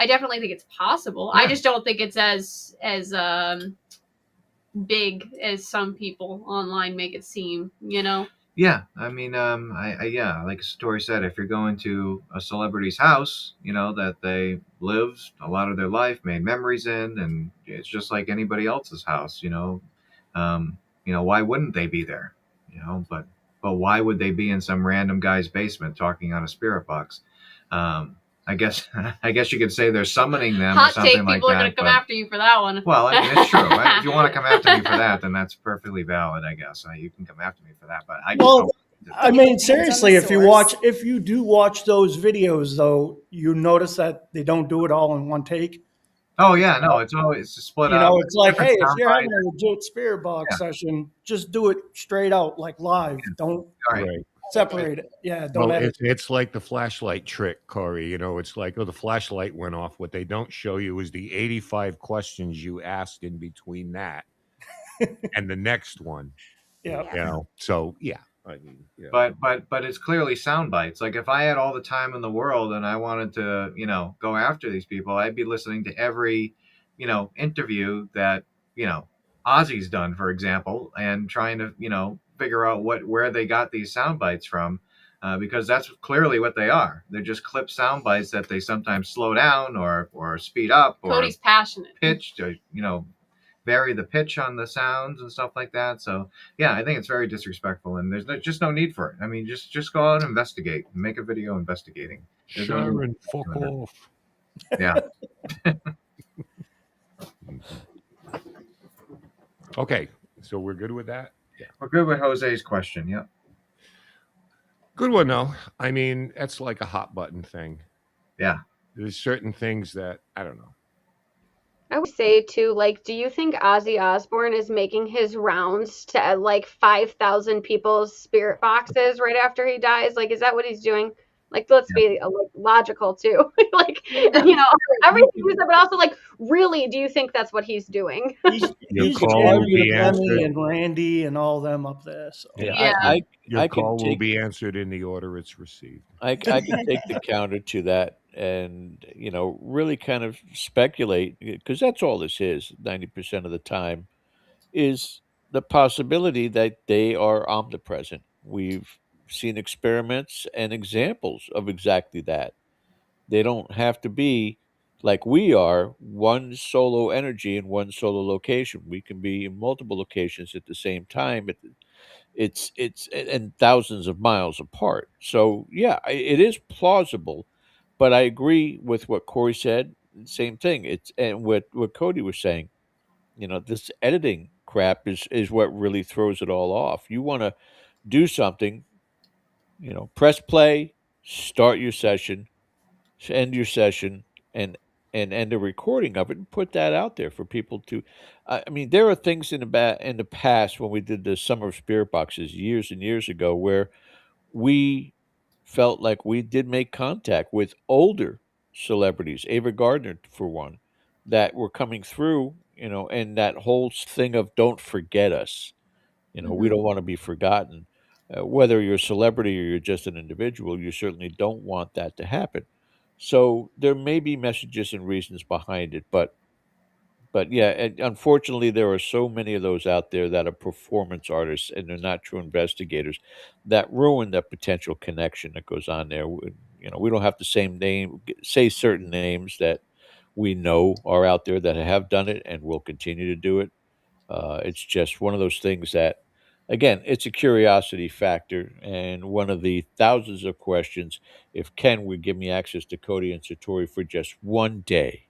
[SPEAKER 5] I definitely think it's possible.
[SPEAKER 10] Yeah.
[SPEAKER 5] I just don't think it's as big as some people online make it seem, you know?
[SPEAKER 10] Yeah, I mean, yeah, like Tori said, if you're going to a celebrity's house, that they lived a lot of their life, made memories in, and it's just like anybody else's house, why wouldn't they be there? But why would they be in some random guy's basement talking on a spirit box? I guess I guess you could say they're summoning them or
[SPEAKER 5] Hot
[SPEAKER 10] something
[SPEAKER 5] take,
[SPEAKER 10] like
[SPEAKER 5] people are going
[SPEAKER 10] that.
[SPEAKER 5] to come
[SPEAKER 10] But
[SPEAKER 5] after you for that one.
[SPEAKER 10] well, I mean, it's true. If you want to come after me for that, then that's perfectly valid, I guess. You can come after me for that, but I just
[SPEAKER 7] Well,
[SPEAKER 10] don't.
[SPEAKER 7] I
[SPEAKER 8] It
[SPEAKER 7] mean,
[SPEAKER 8] depends on the
[SPEAKER 7] seriously,
[SPEAKER 8] source.
[SPEAKER 7] if you do watch those videos, though, you notice that they don't do it all in one take.
[SPEAKER 10] Oh yeah, no, it's always split
[SPEAKER 7] You
[SPEAKER 10] up.
[SPEAKER 7] know, it's like,
[SPEAKER 10] Different
[SPEAKER 7] hey, if
[SPEAKER 10] sound
[SPEAKER 7] you're having
[SPEAKER 10] bites.
[SPEAKER 7] a legit spirit box
[SPEAKER 10] Yeah,
[SPEAKER 7] session, just do it straight out, like live. Don't
[SPEAKER 10] all right.
[SPEAKER 3] Right.
[SPEAKER 7] separate it. Yeah, don't
[SPEAKER 3] Well,
[SPEAKER 7] edit.
[SPEAKER 3] it's like the flashlight trick, Corey. It's like, oh, the flashlight went off. What they don't show you is the 85 questions you asked in between that and the next one.
[SPEAKER 7] Yeah.
[SPEAKER 8] Yeah.
[SPEAKER 3] So yeah, I mean,
[SPEAKER 10] But it's clearly sound bites. Like if I had all the time in the world and I wanted to, go after these people, I'd be listening to every, interview that, Ozzy's done, for example, and trying to, figure out where they got these sound bites from. because that's clearly what they are. They're just clip sound bites that they sometimes slow down or speed up or
[SPEAKER 5] Cody's passionate.
[SPEAKER 10] pitch to vary the pitch on the sounds and stuff like that. So yeah, I think it's very disrespectful, and there's just no need for it. I mean, just go out and investigate, make a video investigating. There's no need
[SPEAKER 3] Sharon,
[SPEAKER 10] for
[SPEAKER 3] fuck
[SPEAKER 10] doing
[SPEAKER 3] off.
[SPEAKER 10] that. Yeah.
[SPEAKER 3] Okay, so we're good with that? Yeah.
[SPEAKER 10] We're good with Jose's question. Yeah.
[SPEAKER 3] Good one, though. I mean, that's like a hot button thing.
[SPEAKER 10] Yeah.
[SPEAKER 3] There's certain things that, I don't know.
[SPEAKER 9] I would say too, like, do you think Ozzy Osbourne is making his rounds to like 5,000 people's spirit boxes right after he dies? Like, is that what he's doing? Like, let's be like, logical too. Like, everything you said, but also like, really, do you think that's what he's doing?
[SPEAKER 7] He's
[SPEAKER 3] call
[SPEAKER 7] jamming
[SPEAKER 3] will be
[SPEAKER 7] with Lemmy
[SPEAKER 3] answered.
[SPEAKER 7] and Randy and all them up there. So.
[SPEAKER 5] Yeah.
[SPEAKER 3] Your
[SPEAKER 2] I
[SPEAKER 3] call
[SPEAKER 2] can
[SPEAKER 3] will
[SPEAKER 2] take
[SPEAKER 3] be answered in the order it's received.
[SPEAKER 2] I can take the counter to that, and really kind of speculate, because that's all this is 90% of the time, is the possibility that they are omnipresent. We've seen experiments and examples of exactly that. They don't have to be like we are, one solo energy in one solo location. We can be in multiple locations at the same time. And thousands of miles apart. So yeah, it is plausible, but I agree with what Corey said. Same thing. It's and what Cody was saying. This editing crap is what really throws it all off. You want to do something, press play, start your session, end your session, and end a recording of it, and put that out there for people to. I mean, there are things in the past when we did the Summer of Spirit Boxes years and years ago where we felt like we did make contact with older celebrities, Ava Gardner for one, that were coming through, and that whole thing of don't forget us. We don't want to be forgotten. Whether you're a celebrity or you're just an individual, you certainly don't want that to happen. So there may be messages and reasons behind it, but yeah, and unfortunately, there are so many of those out there that are performance artists and they're not true investigators that ruin that potential connection that goes on there. We don't have the same name, say certain names that we know are out there that have done it and will continue to do it. It's just one of those things that, again, it's a curiosity factor. And one of the thousands of questions, if Ken would give me access to Cody and Satori for just one day,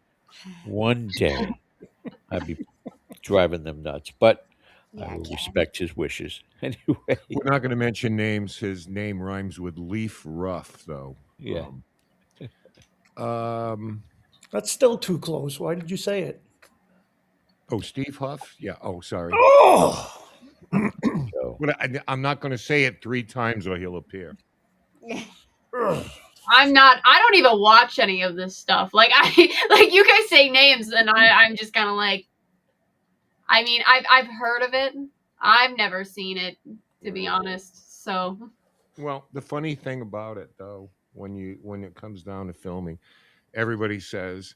[SPEAKER 2] I'd be driving them nuts. But I
[SPEAKER 8] Yeah,
[SPEAKER 2] will
[SPEAKER 8] Ken.
[SPEAKER 2] respect his wishes. Anyway,
[SPEAKER 3] We're not going to mention names. His name rhymes with Leaf Rough, though.
[SPEAKER 2] yeah.
[SPEAKER 7] That's still too close. Why did you say it?
[SPEAKER 3] Oh, Steve Huff? Yeah. Oh, sorry.
[SPEAKER 7] Oh!
[SPEAKER 2] So,
[SPEAKER 3] But I'm not going to say it 3 times or he'll appear.
[SPEAKER 5] I don't even watch any of this stuff. Like like you guys say names and I'm just kind of like, I mean, I've heard of it. I've never seen it, to be honest. So
[SPEAKER 3] Well, the funny thing about it, though, when it comes down to filming, everybody says,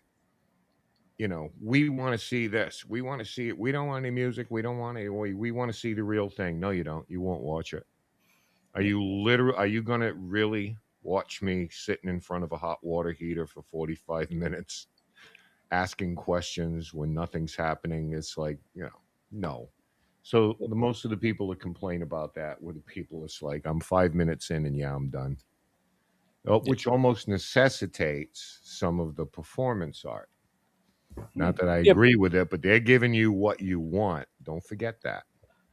[SPEAKER 3] we want to see this. We want to see it. We don't want any music. We don't want any. We want to see the real thing. No, you don't. You won't watch it. Are you going to really watch me sitting in front of a hot water heater for 45 minutes asking questions when nothing's happening? It's like, no. So the most of the people that complain about that were the people it's like, I'm 5 minutes in and yeah, I'm done. Which almost necessitates some of the performance art. Not that I agree with it, but they're giving you what you want. Don't forget that.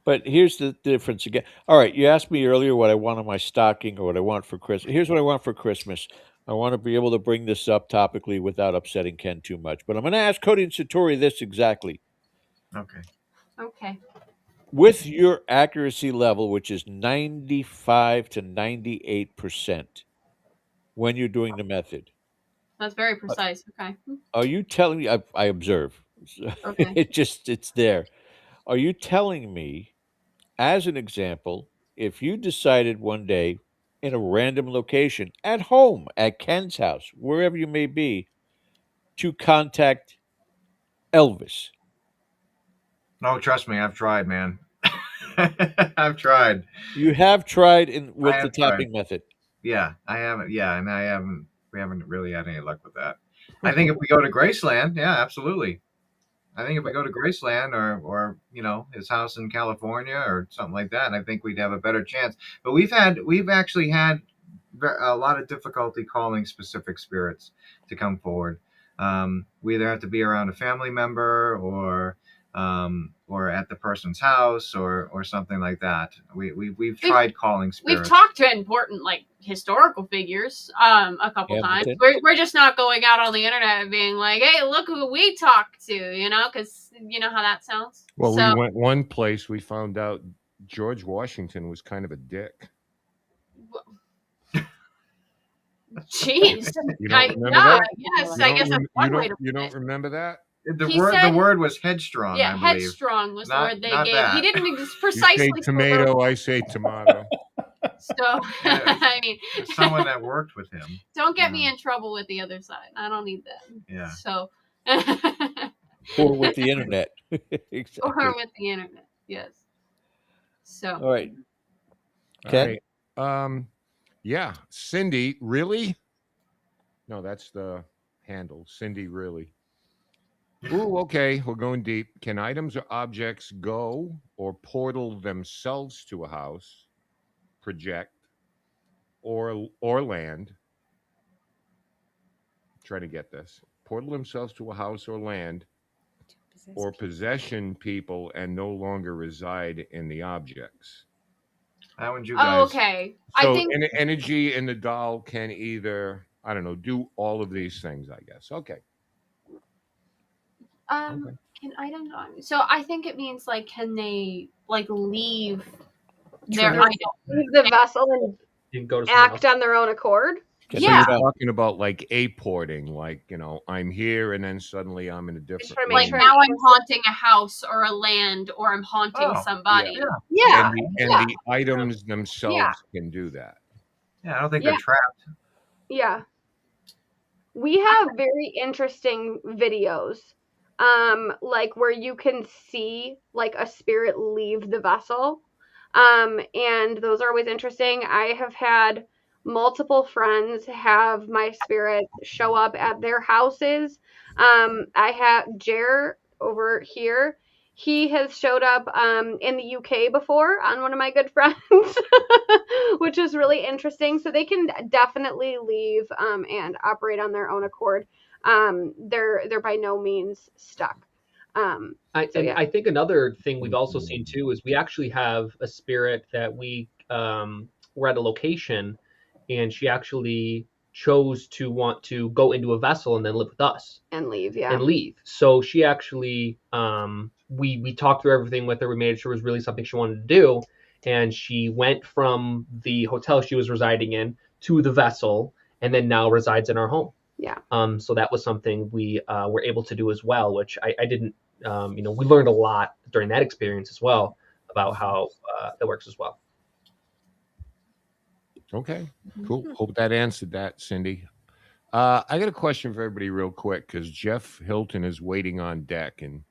[SPEAKER 2] but here's the difference again. All right, you asked me earlier what I want on my stocking or what I want for Christmas. Here's what I want for Christmas. I want to be able to bring this up topically without upsetting Ken too much. But I'm going to ask Cody and Satori this exactly.
[SPEAKER 5] okay.
[SPEAKER 2] With your accuracy level, which is 95 to 98% when you're doing the method,
[SPEAKER 5] That's very precise. Okay.
[SPEAKER 2] are you telling me, I observe, so
[SPEAKER 5] Okay.
[SPEAKER 2] it's there. Are you telling me, as an example, if you decided one day in a random location, at home, at Ken's house, wherever you may be, to contact Elvis?
[SPEAKER 10] No, trust me, I've tried, man. I've tried.
[SPEAKER 2] You have tried with
[SPEAKER 10] I
[SPEAKER 2] the
[SPEAKER 10] have tried.
[SPEAKER 2] tapping method.
[SPEAKER 10] Yeah, I haven't. Yeah, and I haven't. We haven't really had any luck with that. I think if we go to Graceland, yeah, absolutely. I think if we go to Graceland or his house in California or something like that, I think we'd have a better chance. But we've actually had a lot of difficulty calling specific spirits to come forward. We either have to be around a family member or at the person's house or something like that. We've tried calling spirits.
[SPEAKER 5] We've talked to important like historical figures a couple times. We're just not going out on the internet and being like, hey, look who we talked to, because you know how that sounds.
[SPEAKER 3] Well, we went one place, we found out George Washington was kind of a dick.
[SPEAKER 5] Jeez.
[SPEAKER 3] You don't remember that?
[SPEAKER 5] Yes, I guess that's one way to put it.
[SPEAKER 3] You don't remember that?
[SPEAKER 10] The word was headstrong.
[SPEAKER 5] Yeah,
[SPEAKER 10] I believe.
[SPEAKER 5] headstrong was the
[SPEAKER 10] Not-
[SPEAKER 5] word they
[SPEAKER 10] not
[SPEAKER 5] gave.
[SPEAKER 10] that.
[SPEAKER 5] He didn't precisely
[SPEAKER 3] You say tomato, I say tomato.
[SPEAKER 5] So I mean,
[SPEAKER 10] someone that worked with him.
[SPEAKER 5] Don't get me in trouble with the other side. I don't need that.
[SPEAKER 10] Yeah.
[SPEAKER 5] So.
[SPEAKER 2] Or with the internet. Exactly.
[SPEAKER 5] Or with the internet, yes. So.
[SPEAKER 2] All right. Ken?
[SPEAKER 3] All right. Yeah, Cindy, really? No, that's the handle. Cindy, really. Ooh, okay, we're going deep. Can items or objects go or portal themselves to a house, project, or land? Try to get this. Portal themselves to a house or land, or possession people and no longer reside in the objects.
[SPEAKER 10] How would you guys?
[SPEAKER 5] Oh, okay.
[SPEAKER 3] So
[SPEAKER 5] I think
[SPEAKER 3] energy in the doll can either, I don't know, do all of these things, I guess. Okay.
[SPEAKER 5] Can items on? So I think it means like, can they like leave their item?
[SPEAKER 9] Leave the vessel and
[SPEAKER 6] go to
[SPEAKER 9] act on their own accord.
[SPEAKER 3] So you're talking about like porting, like, I'm here and then suddenly I'm in a different
[SPEAKER 5] Like now I'm haunting a house or a land or I'm haunting somebody.
[SPEAKER 9] Yeah.
[SPEAKER 3] And the items themselves can do that.
[SPEAKER 10] Yeah, I don't think they're trapped.
[SPEAKER 9] Yeah. We have very interesting videos, like where you can see like a spirit leave the vessel. And those are always interesting. I have had multiple friends have my spirit show up at their houses. I have Jer over here. He has showed up in the UK before on one of my good friends, which is really interesting. So they can definitely leave and operate on their own accord. They're by no means stuck.
[SPEAKER 6] I think another thing we've also seen too is we actually have a spirit that we were at a location, and she actually chose to want to go into a vessel and then live with us
[SPEAKER 9] and leave.
[SPEAKER 6] So she actually we talked through everything with her. We made sure it was really something she wanted to do, and she went from the hotel she was residing in to the vessel, and then now resides in our home.
[SPEAKER 9] Yeah.
[SPEAKER 6] So that was something we were able to do as well, which I didn't. We learned a lot during that experience as well about how that works as well.
[SPEAKER 3] Okay, cool. Hope that answered that, Cindy. I got a question for everybody real quick because Jeff Hilton is waiting on deck, and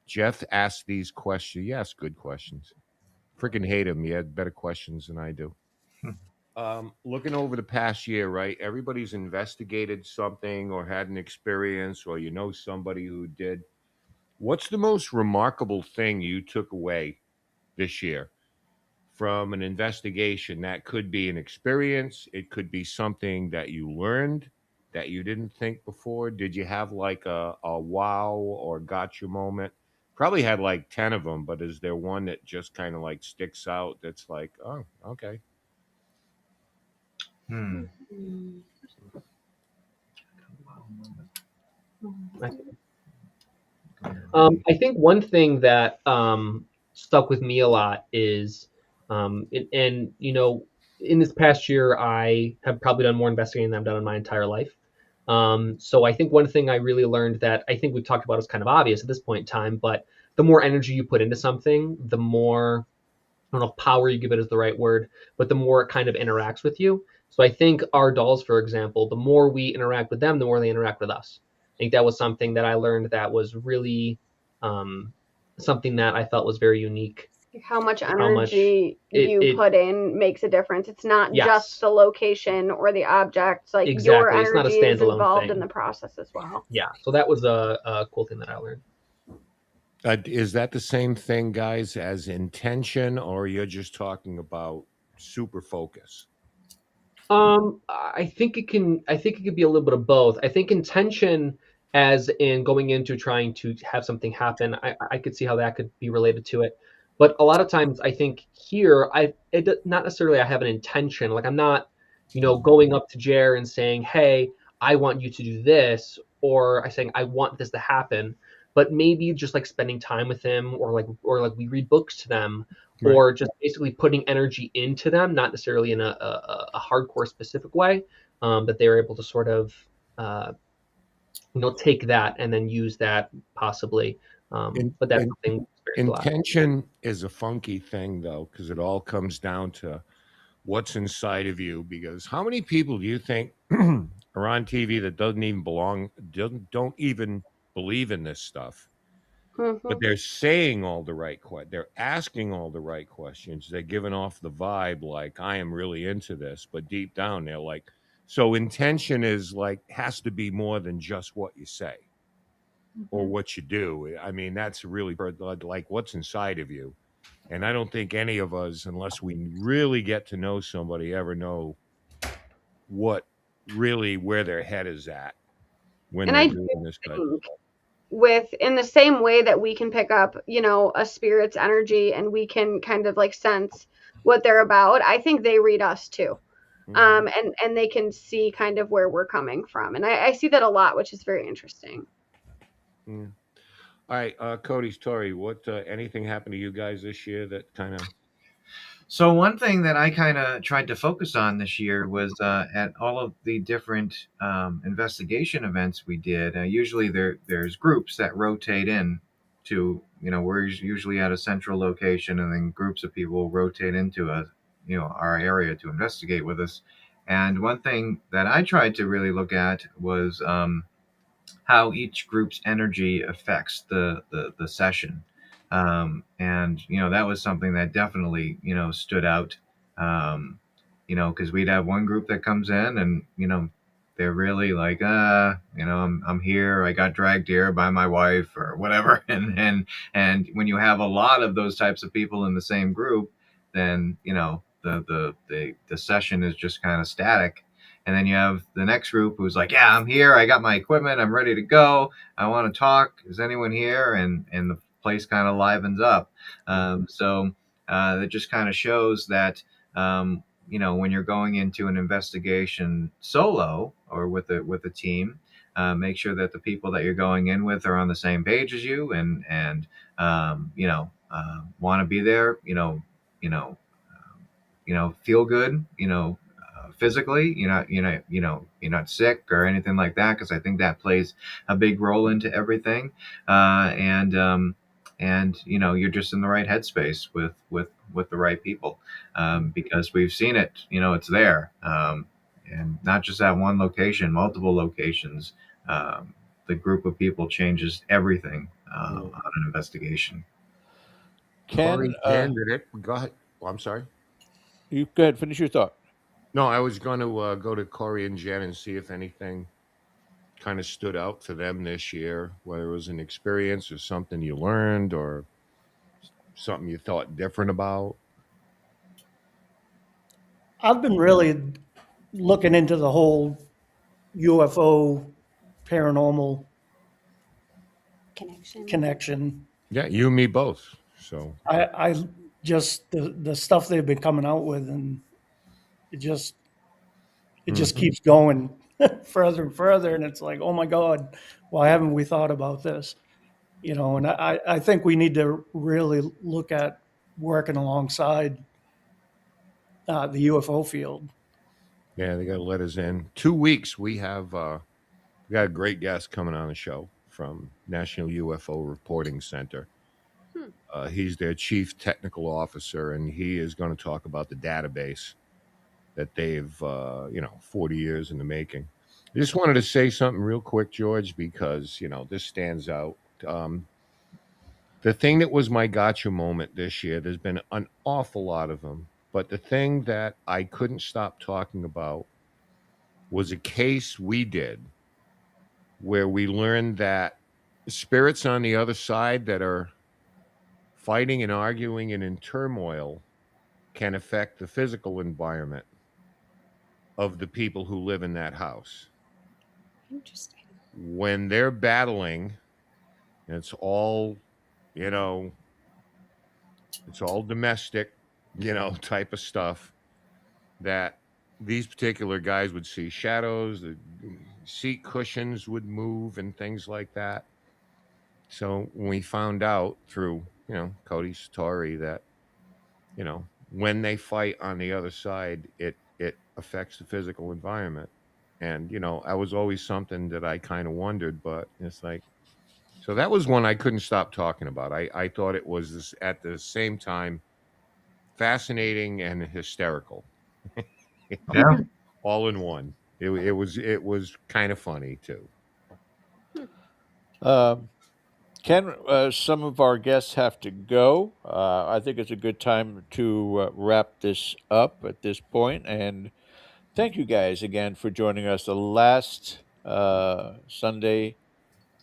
[SPEAKER 3] Jeff asked these questions. He asked good questions. Freaking hate him. He had better questions than I do. Looking over the past year, right? Everybody's investigated something or had an experience, or somebody who did. What's the most remarkable thing you took away this year from an investigation? That could be an experience. It could be something that you learned that you didn't think before. Did you have like a wow or gotcha moment? Probably had like 10 of them, but is there one that just kind of like sticks out that's like, oh, okay.
[SPEAKER 6] I think one thing that stuck with me a lot is, in this past year, I have probably done more investigating than I've done in my entire life. So I think one thing I really learned that I think we've talked about is kind of obvious at this point in time, but the more energy you put into something, the more, I don't know if power you give it is the right word, but the more it kind of interacts with you. So I think our dolls, for example, the more we interact with them, the more they interact with us. I think that was something that I learned that was really something that I felt was very unique
[SPEAKER 9] How much
[SPEAKER 6] how much
[SPEAKER 9] energy you
[SPEAKER 6] it
[SPEAKER 9] put in makes a difference. It's not just
[SPEAKER 6] yes,
[SPEAKER 9] the location or the object. Like your
[SPEAKER 6] exactly. It's not a
[SPEAKER 9] energy is
[SPEAKER 6] standalone
[SPEAKER 9] involved in
[SPEAKER 6] thing.
[SPEAKER 9] the process as well.
[SPEAKER 6] Yeah, so that was a cool thing that I learned.
[SPEAKER 3] Is that the same thing, guys, as intention, or you're just talking about super focus?
[SPEAKER 6] I think it can. I think it could be a little bit of both. I think intention, as in going into trying to have something happen, I could see how that could be related to it. But a lot of times, I think here, not necessarily I have an intention. Like I'm not, going up to Jer and saying, "Hey, I want you to do this," or I saying, "I want this to happen." But maybe just like spending time with him, or like we read books to them,
[SPEAKER 3] Right.
[SPEAKER 6] or just basically putting energy into them, not necessarily in a hardcore specific way, that they were able to sort of uh, take that and then use that possibly.
[SPEAKER 3] In,
[SPEAKER 6] But that's
[SPEAKER 3] in,
[SPEAKER 6] something we experienced a lot.
[SPEAKER 3] intention is a funky thing, though, because it all comes down to what's inside of you. Because how many people do you think are on TV that doesn't even belong, don't even believe in this stuff?
[SPEAKER 9] Hmm.
[SPEAKER 3] But they're saying all the right questions. They're asking all the right questions. They're giving off the vibe like I am really into this, but deep down they're like. So intention is like has to be more than just what you say or
[SPEAKER 9] Hmm.
[SPEAKER 3] what you do. I mean, that's really like what's inside of you. And I don't think any of us, unless we really get to know somebody, ever know what really where their head is at when
[SPEAKER 9] And
[SPEAKER 3] they're
[SPEAKER 9] I do
[SPEAKER 3] doing this type of
[SPEAKER 9] think
[SPEAKER 3] stuff.
[SPEAKER 9] with in the same way that we can pick up, a spirit's energy and we can kind of like sense what they're about, I think they read us too.
[SPEAKER 3] Hmm.
[SPEAKER 9] And they can see kind of where we're coming from. And I see that a lot, which is very interesting.
[SPEAKER 3] Yeah. All right, Cody, Tori, what anything happened to you guys this year that kind of
[SPEAKER 10] So one thing that I kind of tried to focus on this year was at all of the different investigation events we did. Usually there's groups that rotate in to we're usually at a central location, and then groups of people rotate into our area to investigate with us. And one thing that I tried to really look at was how each group's energy affects the session. And that was something that definitely stood out. Because we'd have one group that comes in, and they're really like I'm here, I got dragged here by my wife or whatever. And when you have a lot of those types of people in the same group, then the session is just kind of static. And then you have the next group who's like, yeah, I'm here. I got my equipment. I'm ready to go. I want to talk. Is anyone here? And the place kind of livens up. So that just kind of shows that, when you're going into an investigation solo or with a team, make sure that the people that you're going in with are on the same page as you, and want to be there. Feel good. Physically, you're not sick or anything like that, because I think that plays a big role into everything. And you're just in the right headspace with the right people, because we've seen it. It's there, and not just at one location, multiple locations. The group of people changes everything
[SPEAKER 3] yeah.
[SPEAKER 10] on an investigation.
[SPEAKER 2] Ken,
[SPEAKER 3] Ken, did it? Go ahead. Oh, I'm sorry.
[SPEAKER 2] you go ahead, finish your thought.
[SPEAKER 3] No, I was going to go to Corey and Jen and see if anything kind of stood out for them this year, whether it was an experience or something you learned or something you thought different about.
[SPEAKER 7] I've been really looking into the whole UFO paranormal
[SPEAKER 8] Connection.
[SPEAKER 7] connection.
[SPEAKER 3] Yeah, you and me both. So
[SPEAKER 7] I just the stuff they've been coming out with, and it just
[SPEAKER 3] mhm.
[SPEAKER 7] keeps going further and further, and it's like, oh my God, why haven't we thought about this? And I think we need to really look at working alongside the UFO field.
[SPEAKER 3] Yeah, they got letters in 2 weeks. We got a great guest coming on the show from National UFO Reporting Center.
[SPEAKER 5] Hmm.
[SPEAKER 3] He's their chief technical officer, and he is going to talk about the database that they've 40 years in the making. I just wanted to say something real quick, George, because this stands out. Um, The thing that was my gotcha moment this year, there's been an awful lot of them, but the thing that I couldn't stop talking about was a case we did where we learned that spirits on the other side that are fighting and arguing and in turmoil can affect the physical environment of the people who live in that house.
[SPEAKER 8] Interesting.
[SPEAKER 3] When they're battling, it's all, you know, it's all domestic, type of stuff, that these particular guys would see shadows, the seat cushions would move and things like that. So when we found out through, Cody's story that, when they fight on the other side, it affects the physical environment. And, I was always something that I kind of wondered, but it's like, so that was one I couldn't stop talking about. I thought it was at the same time fascinating and hysterical.
[SPEAKER 10] Yeah.
[SPEAKER 3] All in one. It was kind of funny too.
[SPEAKER 2] Ken, some of our guests have to go. I think it's a good time to wrap this up at this point. And thank you guys again for joining us the last Sunday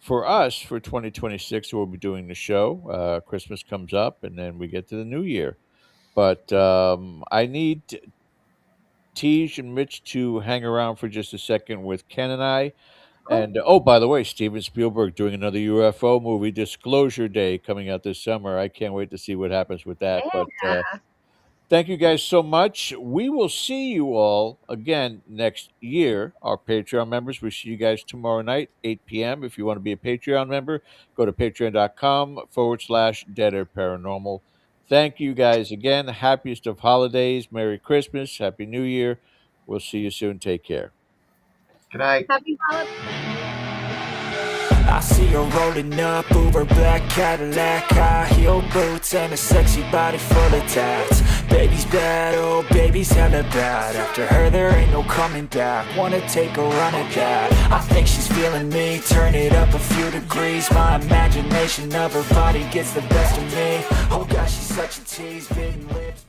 [SPEAKER 2] for us for 2026. We'll be doing the show. Christmas comes up and then we get to the new year. But I need Tej and Mitch to hang around for just a second with Ken and I.
[SPEAKER 8] Cool.
[SPEAKER 2] And oh, by the way, Steven Spielberg doing another UFO movie, Disclosure Day, coming out this summer. I can't wait to see what happens with that. But
[SPEAKER 9] Yeah.
[SPEAKER 2] thank you guys so much. We will see you all again next year. Our Patreon members, we see you guys tomorrow night, 8 p.m. If you want to be a Patreon member, go to patreon.com/Dead Air Paranormal. Thank you guys again. Happiest of holidays. Merry Christmas. Happy New Year. We'll see you soon. Take care.
[SPEAKER 10] Good night.
[SPEAKER 9] Happy holidays.
[SPEAKER 1] I see her rolling up, Uber black Cadillac, high heel boots and a sexy body full of tats. Baby's bad, oh baby's hella bad. After her there ain't no coming back. Wanna take a run at that. I think she's feeling me, turn it up a few degrees. My imagination of her body gets the best of me. Oh gosh, she's such a tease, bitten lips.